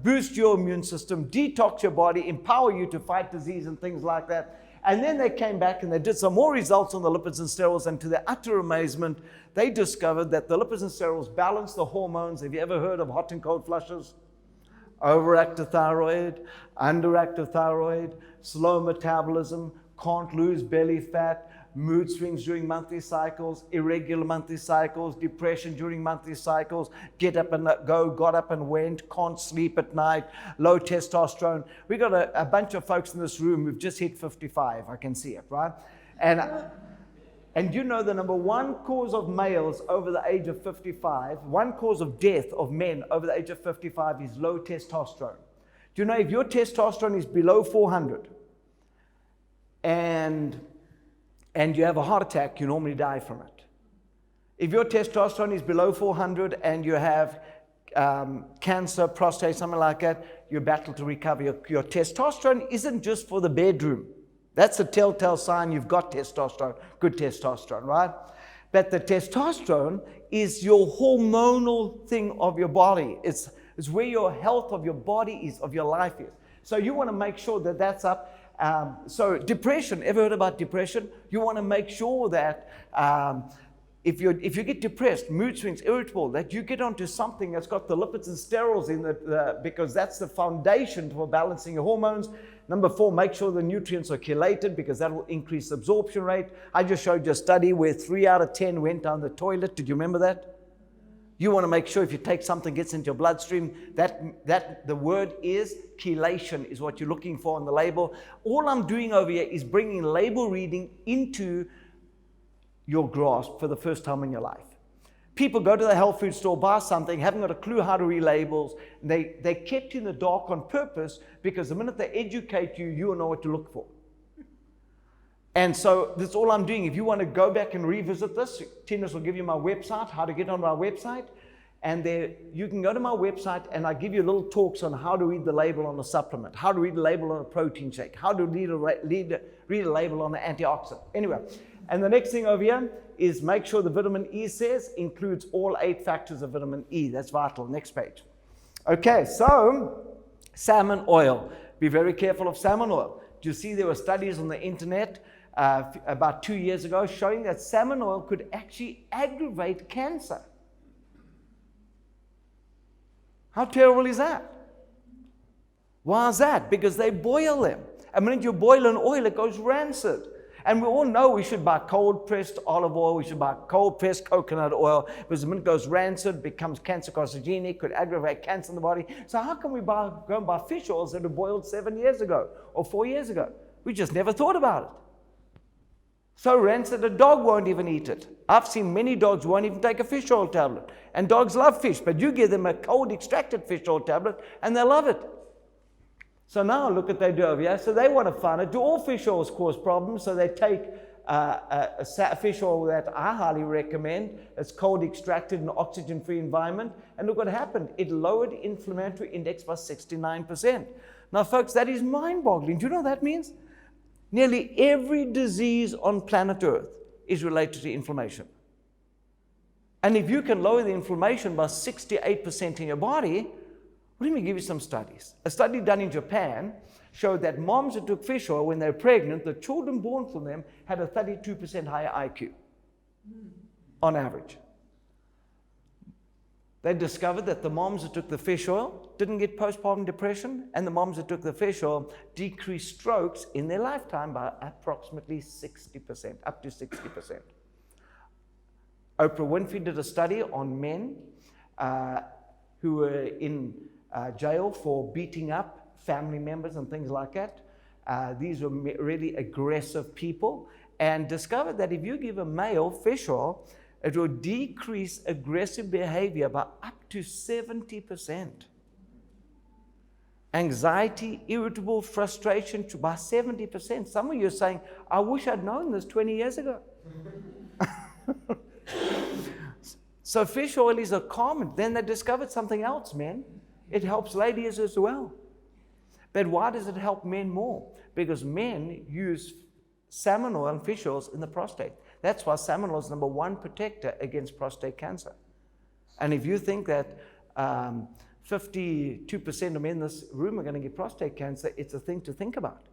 boost your immune system, detox your body, empower you to fight disease and things like that. And then they came back and they did some more results on the lipids and sterols, and to their utter amazement, they discovered that the lipids and sterols balance the hormones. Have you ever heard of hot and cold flushes? Overactive thyroid, underactive thyroid, slow metabolism, can't lose belly fat, mood swings during monthly cycles, irregular monthly cycles, depression during monthly cycles, get up and go, got up and went, can't sleep at night, low testosterone. We got a bunch of folks in this room who've just hit 55. I can see it, right? And you know the number 1 cause of males over the age of 55, 1 cause of death of men over the age of 55 is low testosterone. Do you know if your testosterone is below 400 and you have a heart attack, you normally die from it. If your testosterone is below 400 and you have cancer, prostate, something like that, you battle to recover. Your testosterone isn't just for the bedroom. That's a telltale sign you've got testosterone, good testosterone, right? But the testosterone is your hormonal thing of your body. It's where your health of your body is, of your life is. So you want to make sure that that's up. So depression, ever heard about depression? You want to make sure that if you get depressed, mood swings, irritable, that you get onto something that's got the lipids and sterols in it, because that's the foundation for balancing your hormones. Number 4, make sure the nutrients are chelated, because that will increase absorption rate. I just showed you a study where 3 out of 10 went down the toilet. Did you remember that? You want to make sure if you take something gets into your bloodstream, that the word is chelation is what you're looking for on the label. All I'm doing over here is bringing label reading into your grasp for the first time in your life. People go to the health food store, buy something, haven't got a clue how to read labels. And they kept you in the dark on purpose, because the minute they educate you, you'll know what to look for. And so that's all I'm doing. If you want to go back and revisit this, Tinas will give you my website, how to get on my website. And there you can go to my website and I give you little talks on how to read the label on a supplement, how to read the label on a protein shake, how to read a label on an antioxidant. Anyway, and the next thing over here is make sure the vitamin E says includes all 8 factors of vitamin E. That's vital. Next page. Okay, so salmon oil. Be very careful of salmon oil. Do you see there were studies on the internet about 2 years ago showing that salmon oil could actually aggravate cancer? How terrible is that? Why is that? Because they boil them. And when you boil an oil, it goes rancid. And we all know we should buy cold-pressed olive oil, we should buy cold-pressed coconut oil, because the minute it goes rancid, becomes cancer carcinogenic, could aggravate cancer in the body. So how can we go and buy fish oils that were boiled 7 years ago or 4 years ago? We just never thought about it. So rancid, a dog won't even eat it. I've seen many dogs won't even take a fish oil tablet. And dogs love fish, but you give them a cold extracted fish oil tablet and they love it. So now look what they do over here. So they want to find out, do all fish oils cause problems? So they take a fish oil that I highly recommend. It's cold extracted in an oxygen-free environment. And look what happened. It lowered inflammatory index by 69%. Now, folks, that is mind-boggling. Do you know what that means? Nearly every disease on planet Earth is related to inflammation. And if you can lower the inflammation by 68% in your body, Let me give you some studies. A study done in Japan showed that moms who took fish oil when they were pregnant, the children born from them had a 32% higher IQ on average. They discovered that the moms who took the fish oil didn't get postpartum depression, and the moms who took the fish oil decreased strokes in their lifetime by approximately 60%, up to 60%. Oprah Winfrey did a study on men who were in jail for beating up family members and things like that. These were really aggressive people, and discovered that if you give a male fish oil, it will decrease aggressive behavior by up to 70%. Anxiety, irritable, frustration by 70%. Some of you are saying, I wish I'd known this 20 years ago. So fish oil is a calmant. Then they discovered something else, men. It helps ladies as well. But why does it help men more? Because men use salmon oil and fish oils in the prostate. That's why salmon oil is number one protector against prostate cancer. And if you think that 52% of men in this room are going to get prostate cancer, it's a thing to think about.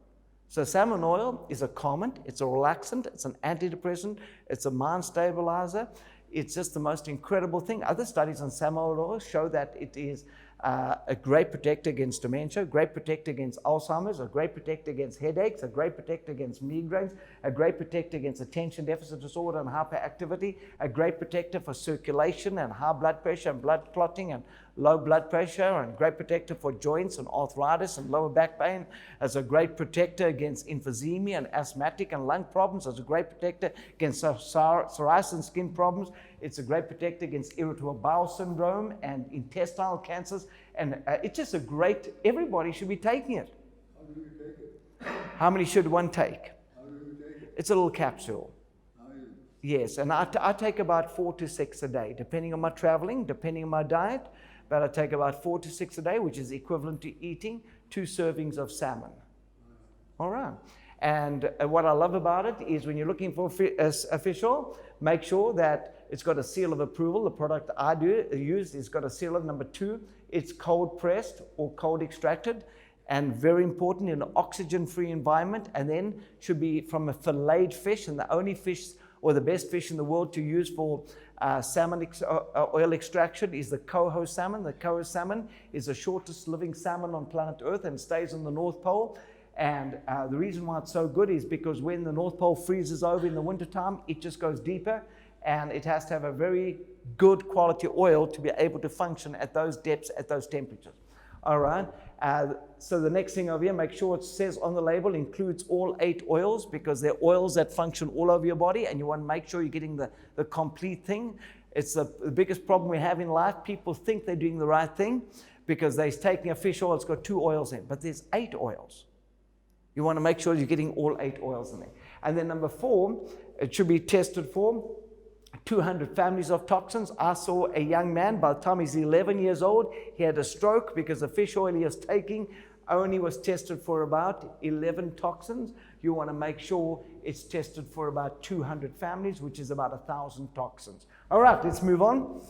So salmon oil is a calmant, it's a relaxant, it's an antidepressant, it's a mind stabilizer. It's just the most incredible thing. Other studies on salmon oil show that it is a great protector against dementia, a great protector against Alzheimer's, a great protector against headaches, a great protector against migraines, a great protector against attention deficit disorder and hyperactivity, a great protector for circulation and high blood pressure and blood clotting and low blood pressure, and great protector for joints and arthritis and lower back pain, as a great protector against emphysema and asthmatic and lung problems, as a great protector against psoriasis and skin problems. It's a great protector against irritable bowel syndrome and intestinal cancers. And it's just a great, everybody should be taking it. How do you take it? How many should one take? How do you take it? It's a little capsule. How do you? Yes, and I take about 4 to 6 a day, depending on my traveling, depending on my diet. But I take about 4 to 6 a day, which is equivalent to eating 2 servings of salmon. All right. And what I love about it is when you're looking for a fish oil, make sure that it's got a seal of approval. The product I use has got a seal of number 2. It's cold pressed or cold extracted, and very important in an oxygen-free environment, and then should be from a filleted fish, and the only fish or the best fish in the world to use for salmon oil extraction is the coho salmon. The coho salmon is the shortest living salmon on planet Earth and stays on the North Pole. And the reason why it's so good is because when the North Pole freezes over in the wintertime, it just goes deeper, and it has to have a very good quality oil to be able to function at those depths, at those temperatures. All right. So the next thing over here, make sure it says on the label includes all 8 oils, because they're oils that function all over your body, and you want to make sure you're getting the complete thing. It's the biggest problem we have in life. People think they're doing the right thing because they're taking a fish oil, it's got 2 oils in, but there's 8 oils. You want to make sure you're getting all 8 oils in there. And then number 4, it should be tested for 200 families of toxins. I saw a young man, by the time he's 11 years old, he had a stroke because the fish oil he was taking only was tested for about 11 toxins. You want to make sure it's tested for about 200 families, which is about 1,000 toxins. All right, let's move on.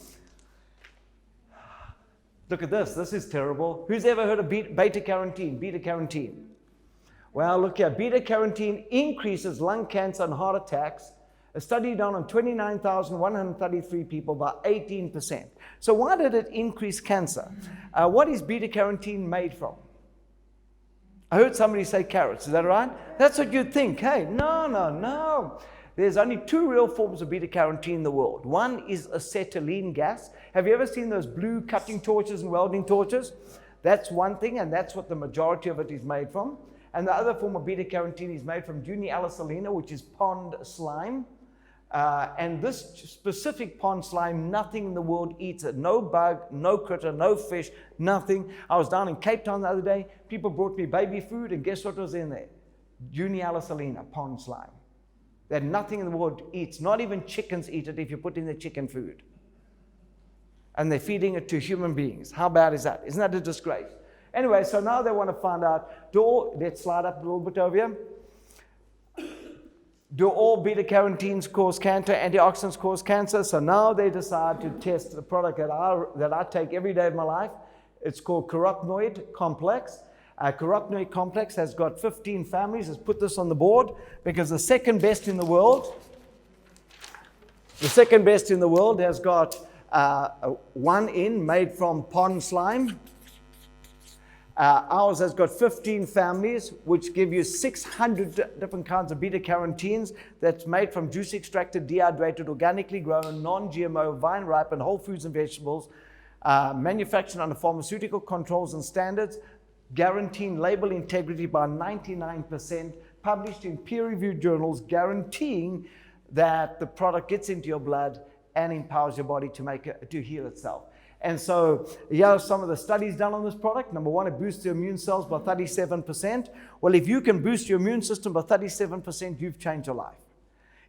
Look at this. This is terrible. Who's ever heard of beta-carotene? Beta-carotene. Well, look here. Beta-carotene increases lung cancer and heart attacks. A study done on 29,133 people by 18%. So why did it increase cancer? What is beta-carotene made from? I heard somebody say carrots. Is that right? That's what you'd think. Hey, no. There's only 2 real forms of beta-carotene in the world. One is acetylene gas. Have you ever seen those blue cutting torches and welding torches? That's one thing, and that's what the majority of it is made from. And the other form of beta-carotene is made from Junialisalina, which is pond slime. And this specific pond slime, nothing in the world eats it. No bug, no critter, no fish, nothing. I was down in Cape Town the other day. People brought me baby food, and guess what was in there? Junialisalina, pond slime. That nothing in the world eats. Not even chickens eat it if you put in the chicken food. And they're feeding it to human beings. How bad is that? Isn't that a disgrace? Anyway, so now they want to find out, let's slide up a little bit over here. Do all beta-carotenes cause cancer, antioxidants cause cancer? So now they decide to test the product that I take every day of my life. It's called carotenoid complex. Carotenoid complex has got 15 families. Let's put this on the board because the second best in the world has got one in made from pond slime. Ours has got 15 families, which give you 600 different kinds of beta-carotenes that's made from juice extracted, dehydrated, organically grown, non-GMO, vine-ripened, whole foods and vegetables, manufactured under pharmaceutical controls and standards, guaranteeing label integrity by 99%, published in peer-reviewed journals, guaranteeing that the product gets into your blood and empowers your body to heal itself. And so here are some of the studies done on this product. Number one, it boosts your immune cells by 37%. Well, if you can boost your immune system by 37%, you've changed your life.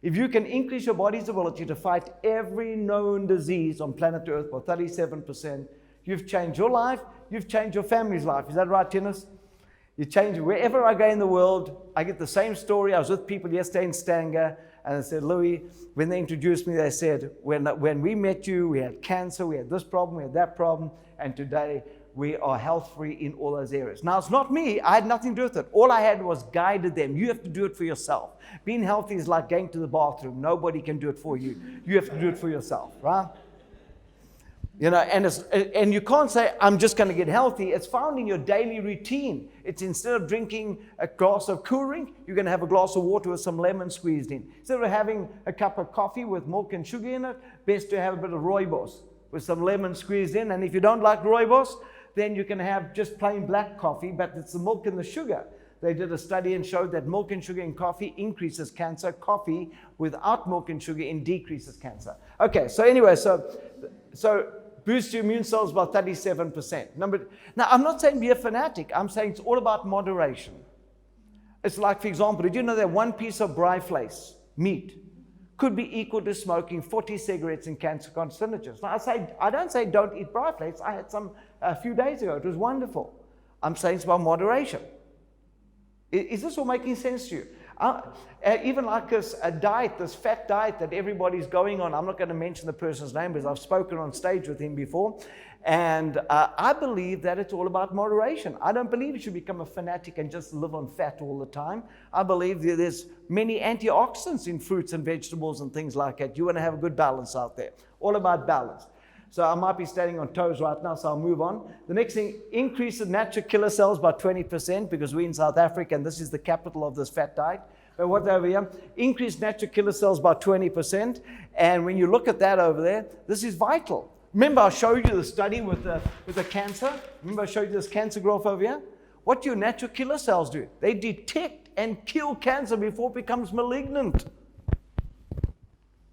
If you can increase your body's ability to fight every known disease on planet Earth by 37%, you've changed your life, you've changed your family's life. Is that right, Tennis? You change wherever I go in the world. I get the same story. I was with people yesterday in Stanger, and they said, Louis, when they introduced me, they said, when we met you, we had cancer, we had this problem, we had that problem, and today we are health-free in all those areas. Now, it's not me. I had nothing to do with it. All I had was guided them. You have to do it for yourself. Being healthy is like going to the bathroom. Nobody can do it for you. You have to do it for yourself, right? You know, and you can't say, I'm just going to get healthy. It's found in your daily routine. It's instead of drinking a glass of Cool Drink, you're going to have a glass of water with some lemon squeezed in. Instead of having a cup of coffee with milk and sugar in it, best to have a bit of rooibos with some lemon squeezed in. And if you don't like rooibos, then you can have just plain black coffee, but it's the milk and the sugar. They did a study and showed that milk and sugar in coffee increases cancer. Coffee without milk and sugar decreases cancer. Okay, so anyway, so boost your immune cells by 37%. Now, I'm not saying be a fanatic. I'm saying it's all about moderation. It's like, for example, did you know that one piece of biflace meat could be equal to smoking 40 cigarettes in cancer carcinogens? Now, I don't say don't eat biflace. I had some a few days ago. It was wonderful. I'm saying it's about moderation. Is this all making sense to you? Even like this diet, this fat diet that everybody's going on, I'm not going to mention the person's name because I've spoken on stage with him before, and I believe that it's all about moderation. I don't believe you should become a fanatic and just live on fat all the time. I believe there's many antioxidants in fruits and vegetables and things like that. You want to have a good balance out there. All about balance. So I might be standing on toes right now, so I'll move on. The next thing, increase the natural killer cells by 20% because we're in South Africa and this is the capital of this fat diet. But what's over here? Increase natural killer cells by 20%. And when you look at that over there, this is vital. Remember I showed you the study with the cancer? Remember I showed you this cancer graph over here? What do your natural killer cells do? They detect and kill cancer before it becomes malignant.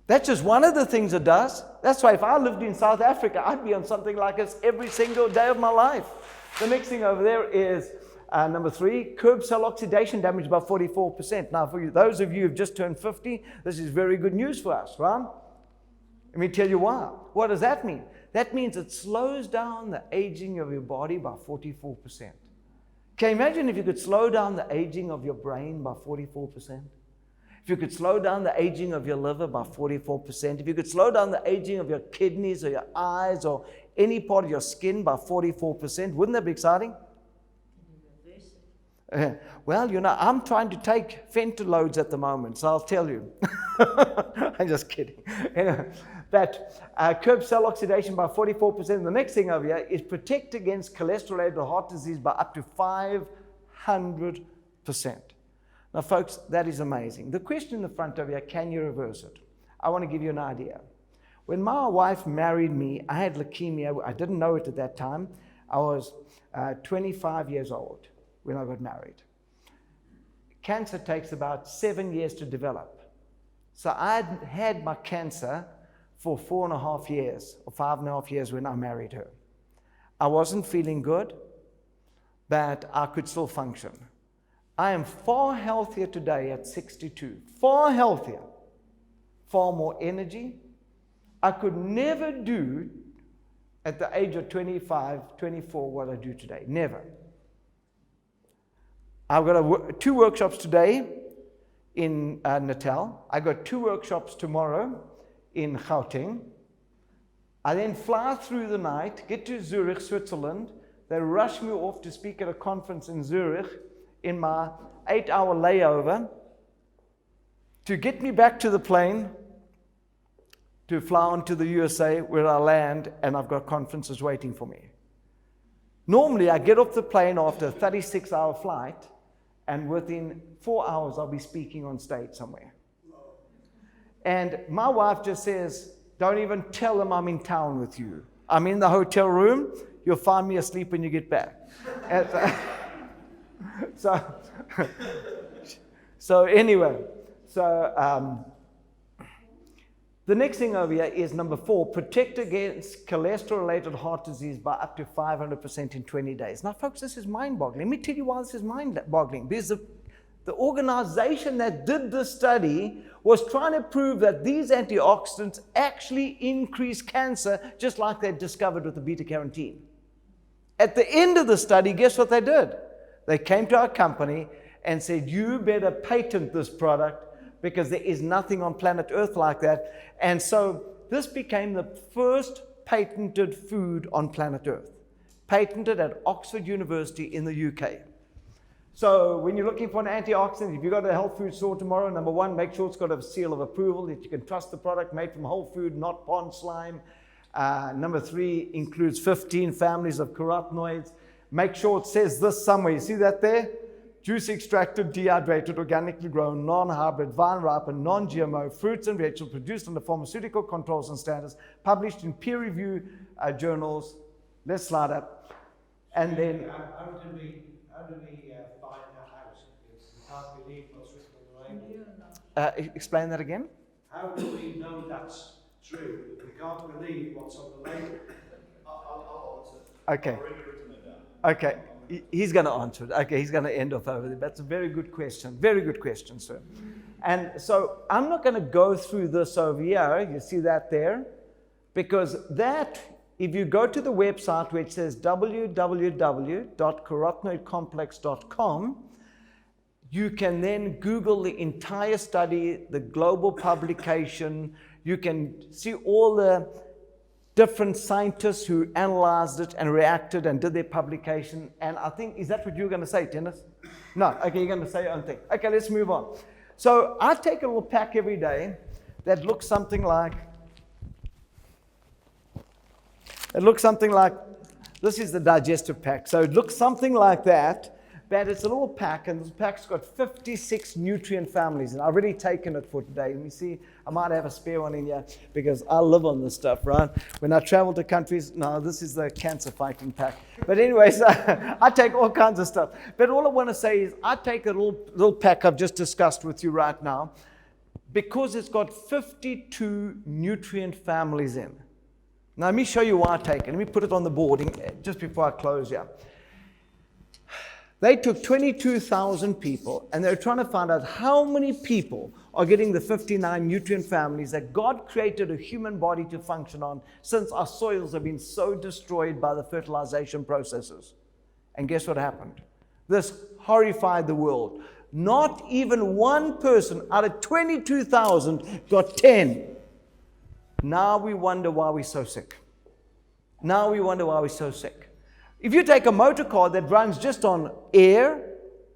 That's just one of the things it does. That's why if I lived in South Africa, I'd be on something like this every single day of my life. The next thing over there is number 3, curb cell oxidation damage by 44%. Now, for you, those of you who've just turned 50, this is very good news for us, right? Let me tell you why. What does that mean? That means it slows down the aging of your body by 44%. Can you imagine if you could slow down the aging of your brain by 44%? If you could slow down the aging of your liver by 44%, if you could slow down the aging of your kidneys or your eyes or any part of your skin by 44%, wouldn't that be exciting? Well, you know, I'm trying to take fentanyl at the moment, so I'll tell you. I'm just kidding. Anyway, but curb cell oxidation by 44%. The next thing over here is protect against cholesterol-related heart disease by up to 500%. Now, folks, that is amazing. The question in the front of here, can you reverse it? I want to give you an idea. When my wife married me, I had leukemia. I didn't know it at that time. I was 25 years old when I got married. Cancer takes about 7 years to develop. So I'd had my cancer for 4.5 years or 5.5 years when I married her. I wasn't feeling good, but I could still function. I am far healthier today at 62. Far healthier. Far more energy. I could never do at the age of 25, 24 what I do today. Never. I've got 2 workshops today in Natal. I got 2 workshops tomorrow in Gauteng. I then fly through the night, get to Zurich, Switzerland, They rushed me off to speak at a conference in Zurich in my 8-hour layover to get me back to the plane to fly on to the USA where I land, and I've got conferences waiting for me. Normally, I get off the plane after a 36-hour flight, and within 4 hours, I'll be speaking on stage somewhere. And my wife just says, don't even tell them I'm in town with you. I'm in the hotel room. You'll find me asleep when you get back. And so anyway, the next thing over here is number 4, protect against cholesterol-related heart disease by up to 500% in 20 days. Now, folks, this is mind-boggling. Let me tell you why this is mind-boggling. Because the organization that did this study was trying to prove that these antioxidants actually increase cancer, just like they discovered with the beta-carotene. At the end of the study, guess what they did? They came to our company and said, you better patent this product because there is nothing on planet Earth like that. And so this became the first patented food on planet Earth, patented at Oxford University in the UK. So when you're looking for an antioxidant, if you go to a health food store tomorrow, number 1, make sure it's got a seal of approval, that you can trust the product, made from whole food, not pond slime. Number 3 includes 15 families of carotenoids. Make sure it says this somewhere. You see that there? Juice extracted, dehydrated, organically grown, non-hybrid, vine-ripened, non-GMO, fruits and vegetables produced under pharmaceutical controls and standards, published in peer-reviewed journals. Let's slide up. And then... How do we find that out? Because we can't believe what's written on the label. Explain that again? How do we know that's true? We can't believe what's on the label. I'll answer. Okay. I've already written it down. Okay. He's going to answer it. Okay, he's going to end off over there. That's a very good question. Very good question, sir. And so I'm not going to go through this over here. You see that there? Because that, if you go to the website where it says www.carotenoidcomplex.com, you can then Google the entire study, the global publication. You can see all the different scientists who analyzed it and reacted and did their publication. And I think, is that what you were going to say, Dennis? No. Okay, you're going to say your own thing. Okay, let's move on. So I take a little pack every day that looks something like, this is the digestive pack. So it looks something like that, but it's a little pack, and this pack's got 56 nutrient families, and I've already taken it for today. Let me see, I might have a spare one in here, because I live on this stuff, right? When I travel to countries, no, this is the cancer fighting pack. But anyways, I take all kinds of stuff. But all I want to say is, I take a little pack I've just discussed with you right now, because it's got 52 nutrient families in. Now, let me show you why I take it. Let me put it on the board just before I close here. They took 22,000 people, and they're trying to find out how many people are getting the 59 nutrient families that God created a human body to function on, since our soils have been so destroyed by the fertilization processes. And guess what happened? This horrified the world. Not even one person out of 22,000 got 10. Now we wonder why we're so sick. If you take a motor car that runs just on air,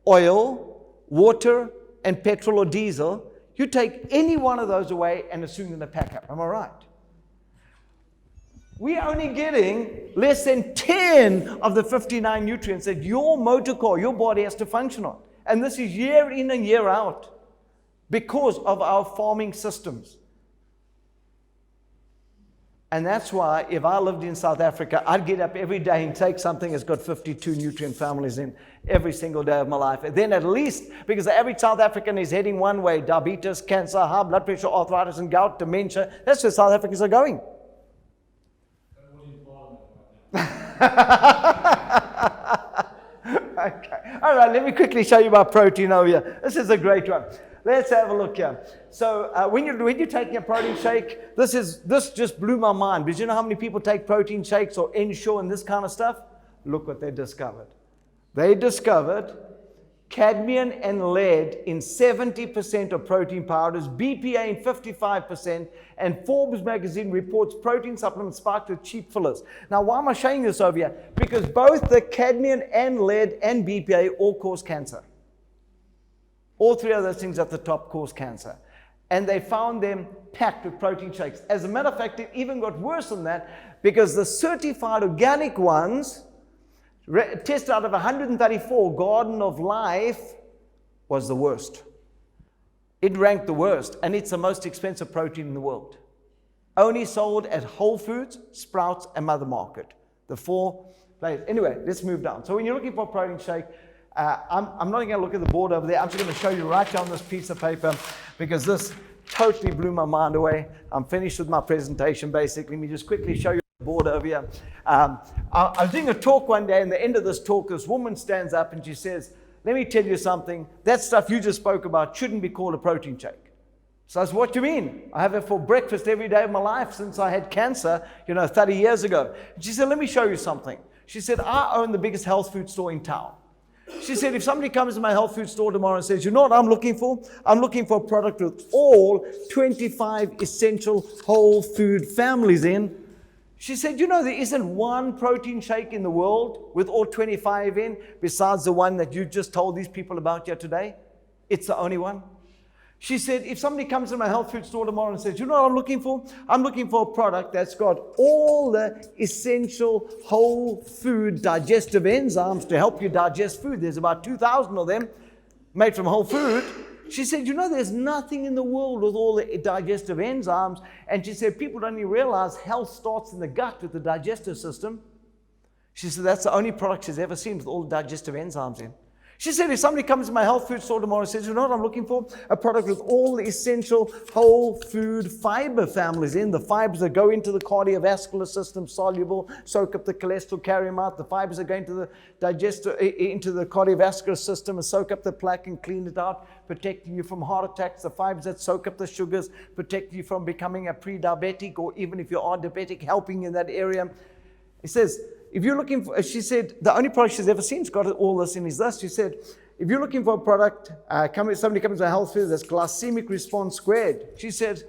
oil, water, and petrol or diesel, you take any one of those away and assume that they pack up. Am I right? We're only getting less than 10 of the 59 nutrients that your motor car, your body has to function on. And this is year in and year out because of our farming systems. And that's why if I lived in South Africa, I'd get up every day and take something that's got 52 nutrient families in every single day of my life. And then at least, because the average South African is heading one way, diabetes, cancer, high blood pressure, arthritis and gout, dementia, that's where South Africans are going. Okay. All right, let me quickly show you my protein over here. This is a great one. Let's have a look here. So when you're taking a protein shake, this just blew my mind. Because you know how many people take protein shakes or Ensure and this kind of stuff? Look what they discovered. They discovered cadmium and lead in 70% of protein powders, BPA in 55%, and Forbes magazine reports protein supplements spiked with cheap fillers. Now, why am I showing this over here? Because both the cadmium and lead and BPA all cause cancer. All three of those things at the top cause cancer. And they found them packed with protein shakes. As a matter of fact, it even got worse than that, because the certified organic ones, tested out of 134, Garden of Life was the worst. It ranked the worst, and it's the most expensive protein in the world. Only sold at Whole Foods, Sprouts, and Mother Market. The 4 places. Anyway, let's move down. So when you're looking for a protein shake, I'm not going to look at the board over there. I'm just going to show you right down this piece of paper, because this totally blew my mind away. I'm finished with my presentation, basically. Let me just quickly show you the board over here. I was doing a talk one day, and at the end of this talk, this woman stands up and she says, "Let me tell you something. That stuff you just spoke about shouldn't be called a protein shake." So I said, "What do you mean? I have it for breakfast every day of my life since I had cancer, 30 years ago." And she said, "Let me show you something." She said, "I own the biggest health food store in town." She said, "If somebody comes to my health food store tomorrow and says, 'You know what I'm looking for? I'm looking for a product with all 25 essential whole food families in.'" She said, "There isn't one protein shake in the world with all 25 in besides the one that you just told these people about here today. It's the only one." She said, "If somebody comes to my health food store tomorrow and says, 'You know what I'm looking for? I'm looking for a product that's got all the essential whole food digestive enzymes to help you digest food. There's about 2,000 of them made from whole food.'" She said, "There's nothing in the world with all the digestive enzymes." And she said, "People don't even realize health starts in the gut with the digestive system." She said, "That's the only product she's ever seen with all the digestive enzymes in." She said, "If somebody comes to my health food store tomorrow and says, 'You know what I'm looking for? A product with all the essential whole food fiber families in, the fibers that go into the cardiovascular system, soluble, soak up the cholesterol, carry them out. The fibers that go into the cardiovascular system and soak up the plaque and clean it out, protecting you from heart attacks. The fibers that soak up the sugars, protect you from becoming a pre-diabetic, or even if you are diabetic, helping in that area." He says, if you're looking for, she said, the only product she's ever seen has got all this in is this. She said, "If you're looking for a product, somebody comes to a health food that's glycemic response squared." She said,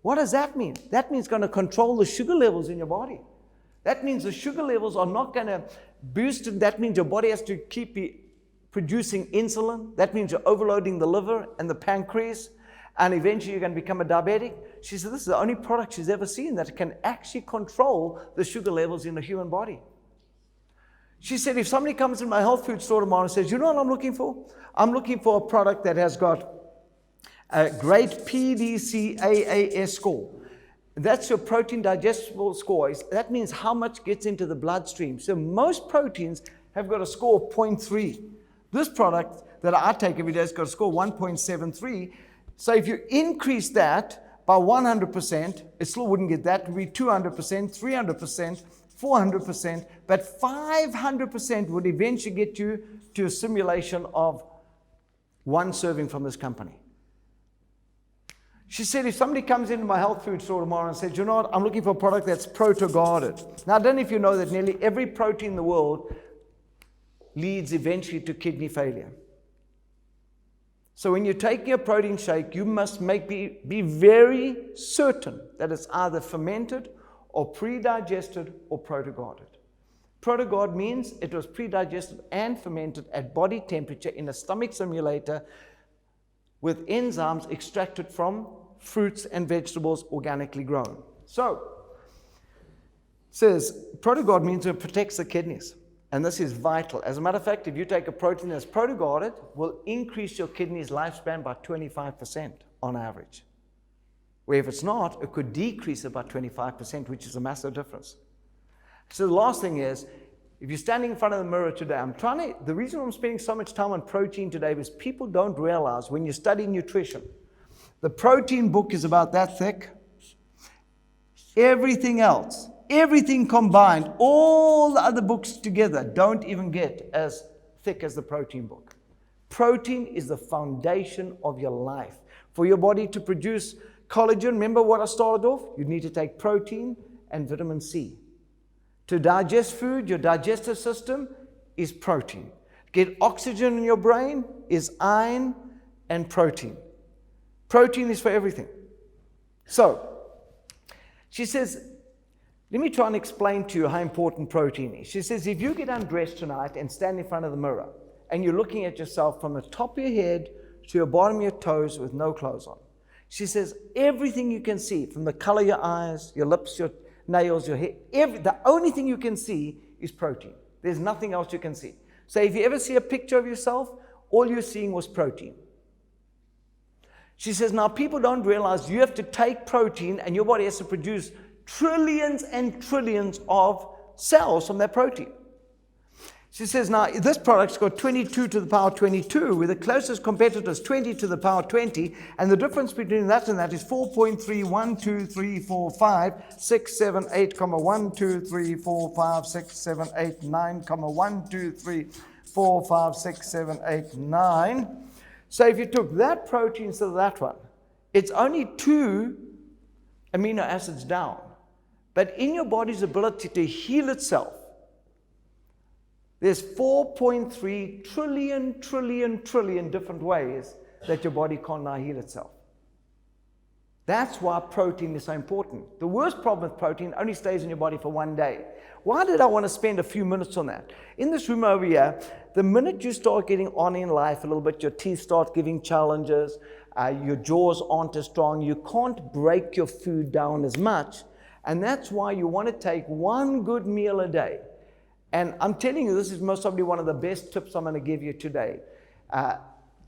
"What does that mean?" "That means it's going to control the sugar levels in your body. That means the sugar levels are not going to boost, and that means your body has to keep producing insulin. That means you're overloading the liver and the pancreas, and eventually you're going to become a diabetic." She said, "This is the only product she's ever seen that can actually control the sugar levels in the human body." She said, "If somebody comes in my health food store tomorrow and says, 'You know what I'm looking for? I'm looking for a product that has got a great PDCAAS score.' That's your protein digestible score. That means how much gets into the bloodstream. So most proteins have got a score of 0.3. This product that I take every day has got a score of 1.73. So if you increase that by 100%, it still wouldn't get that. It would be 200%, 300%, 400%, but 500% would eventually get you to a simulation of one serving from this company." She said, "If somebody comes into my health food store tomorrow and says, 'You know what, I'm looking for a product that's proto-guarded.'" Now, I don't know if you know that nearly every protein in the world leads eventually to kidney failure. So when you're taking a protein shake, you must be very certain that it's either fermented or pre-digested or proto-guarded. Proto-guard means it was pre-digested and fermented at body temperature in a stomach simulator with enzymes extracted from fruits and vegetables organically grown. So, it says proto-guard means it protects the kidneys. And this is vital. As a matter of fact, if you take a protein that's proto-guarded, it will increase your kidney's lifespan by 25% on average. Where if it's not, it could decrease it by 25%, which is a massive difference. So the last thing is, if you're standing in front of the mirror today, the reason I'm spending so much time on protein today is people don't realize when you study nutrition, the protein book is about that thick. Everything else, everything combined, all the other books together don't even get as thick as the protein book. Protein is the foundation of your life. For your body to produce collagen, remember what I started off? You need to take protein and vitamin C. To digest food, your digestive system is protein. get oxygen in your brain is iron and protein. Protein is for everything. So, she says, let me try and explain to you how important protein is. She says, if you get undressed tonight and stand in front of the mirror, and you're looking at yourself from the top of your head to your bottom of your toes with no clothes on. She says, everything you can see, from the color of your eyes, your lips, your nails, your hair, the only thing you can see is protein. There's nothing else you can see. So if you ever see a picture of yourself, all you're seeing was protein. She says, now people don't realize you have to take protein and your body has to produce trillions and trillions of cells from that protein. She says, now this product's got 22 to the power 22, with the closest competitor is 20 to the power 20, and the difference between that and that is 4.3, 1, 2, 3, 4, 5, 6, 7, 8, 1, 2, 3, 4, 5, 6, 7, 8, 9, 1, 2, 3, 4, 5, 6, 7, 8, 9. So if you took that protein instead of that one, it's only 2 amino acids down. But in your body's ability to heal itself, there's 4.3 trillion different ways that your body can now heal itself. That's why protein is so important. The worst problem with protein only stays in your body for 1 day. Why did I want to spend a few minutes on that? In this room over here, the minute you start getting on in life a little bit, your teeth start giving challenges, your jaws aren't as strong, you can't break your food down as much, and that's why you want to take one good meal a day. And I'm telling you, this is most probably one of the best tips I'm going to give you today,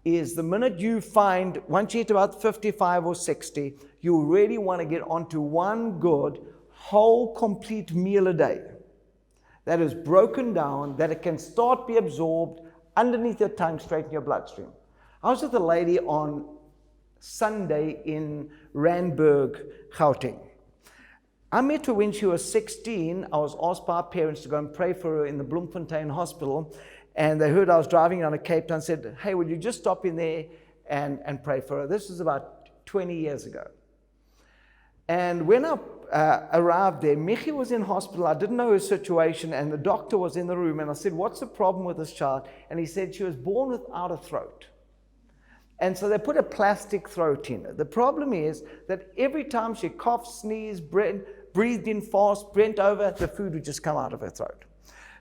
is the minute you find, once you hit about 55 or 60, you really want to get onto one good, whole, complete meal a day that is broken down, that it can start be absorbed underneath your tongue, straight in your bloodstream. I was with a lady on Sunday in Randburg, Gauteng. I met her when she was 16. I was asked by her parents to go and pray for her in the Bloemfontein Hospital, and they heard I was driving on a Cape Town and said, hey, would you just stop in there and pray for her? This was about 20 years ago. And when I arrived there, Michi was in hospital. I didn't know her situation, and the doctor was in the room, and I said, what's the problem with this child? And he said she was born without a throat. And so they put a plastic throat in her. The problem is that every time she coughed, sneezed, breathed in fast, bent over, the food would just come out of her throat.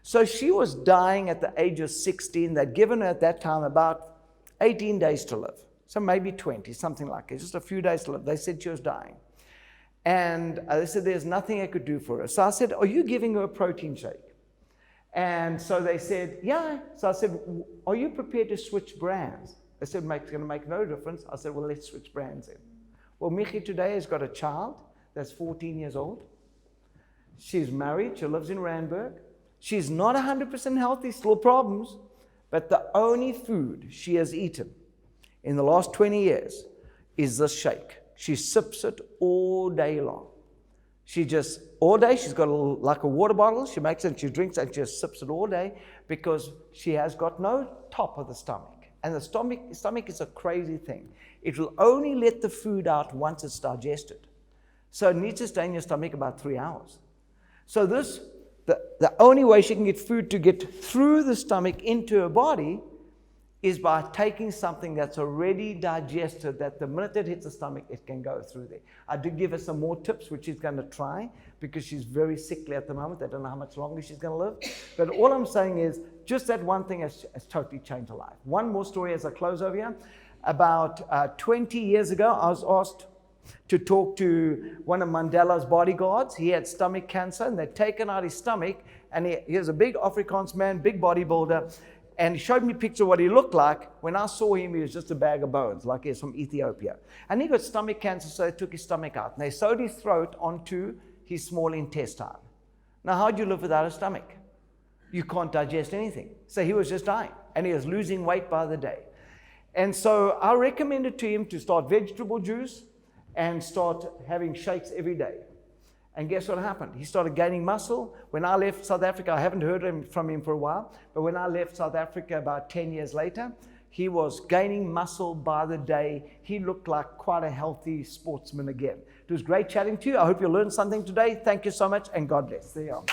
So she was dying at the age of 16. They'd given her at that time about 18 days to live. So maybe 20, something like it, just a few days to live. They said she was dying. And they said there's nothing I could do for her. So I said, are you giving her a protein shake? And so they said, yeah. So I said, are you prepared to switch brands? They said, it's going to make no difference. I said, well, let's switch brands in. Well, Michi today has got a child that's 14 years old. She's married. She lives in Randburg. She's not 100% healthy, still problems. But the only food she has eaten in the last 20 years is this shake. She sips it all day long. She just, all day, she's got like a water bottle. She makes it, she drinks it, and she just sips it all day because she has got no top of the stomach. And the stomach is a crazy thing. It will only let the food out once it's digested. So it needs to stay in your stomach about 3 hours. So the only way she can get food to get through the stomach into her body is by taking something that's already digested, that the minute it hits the stomach, it can go through there. I did give her some more tips, which she's going to try, because she's very sickly at the moment. I don't know how much longer she's going to live. But all I'm saying is, just that one thing has totally changed her life. One more story as I close over here. About 20 years ago, I was asked to talk to one of Mandela's bodyguards. He had stomach cancer, and they'd taken out his stomach, and he was a big Afrikaans man, big bodybuilder, and he showed me a picture of what he looked like. When I saw him, he was just a bag of bones, like he's from Ethiopia. And he got stomach cancer, so they took his stomach out, and they sewed his throat onto his small intestine. Now, how do you live without a stomach? You can't digest anything. So he was just dying, and he was losing weight by the day. And so I recommended to him to start vegetable juice and start having shakes every day. And guess what happened? He started gaining muscle. When I left South Africa, I haven't heard from him for a while, but when I left South Africa about 10 years later, he was gaining muscle by the day. He looked like quite a healthy sportsman again. It was great chatting to you. I hope you learned something today. Thank you so much, and God bless. There you are.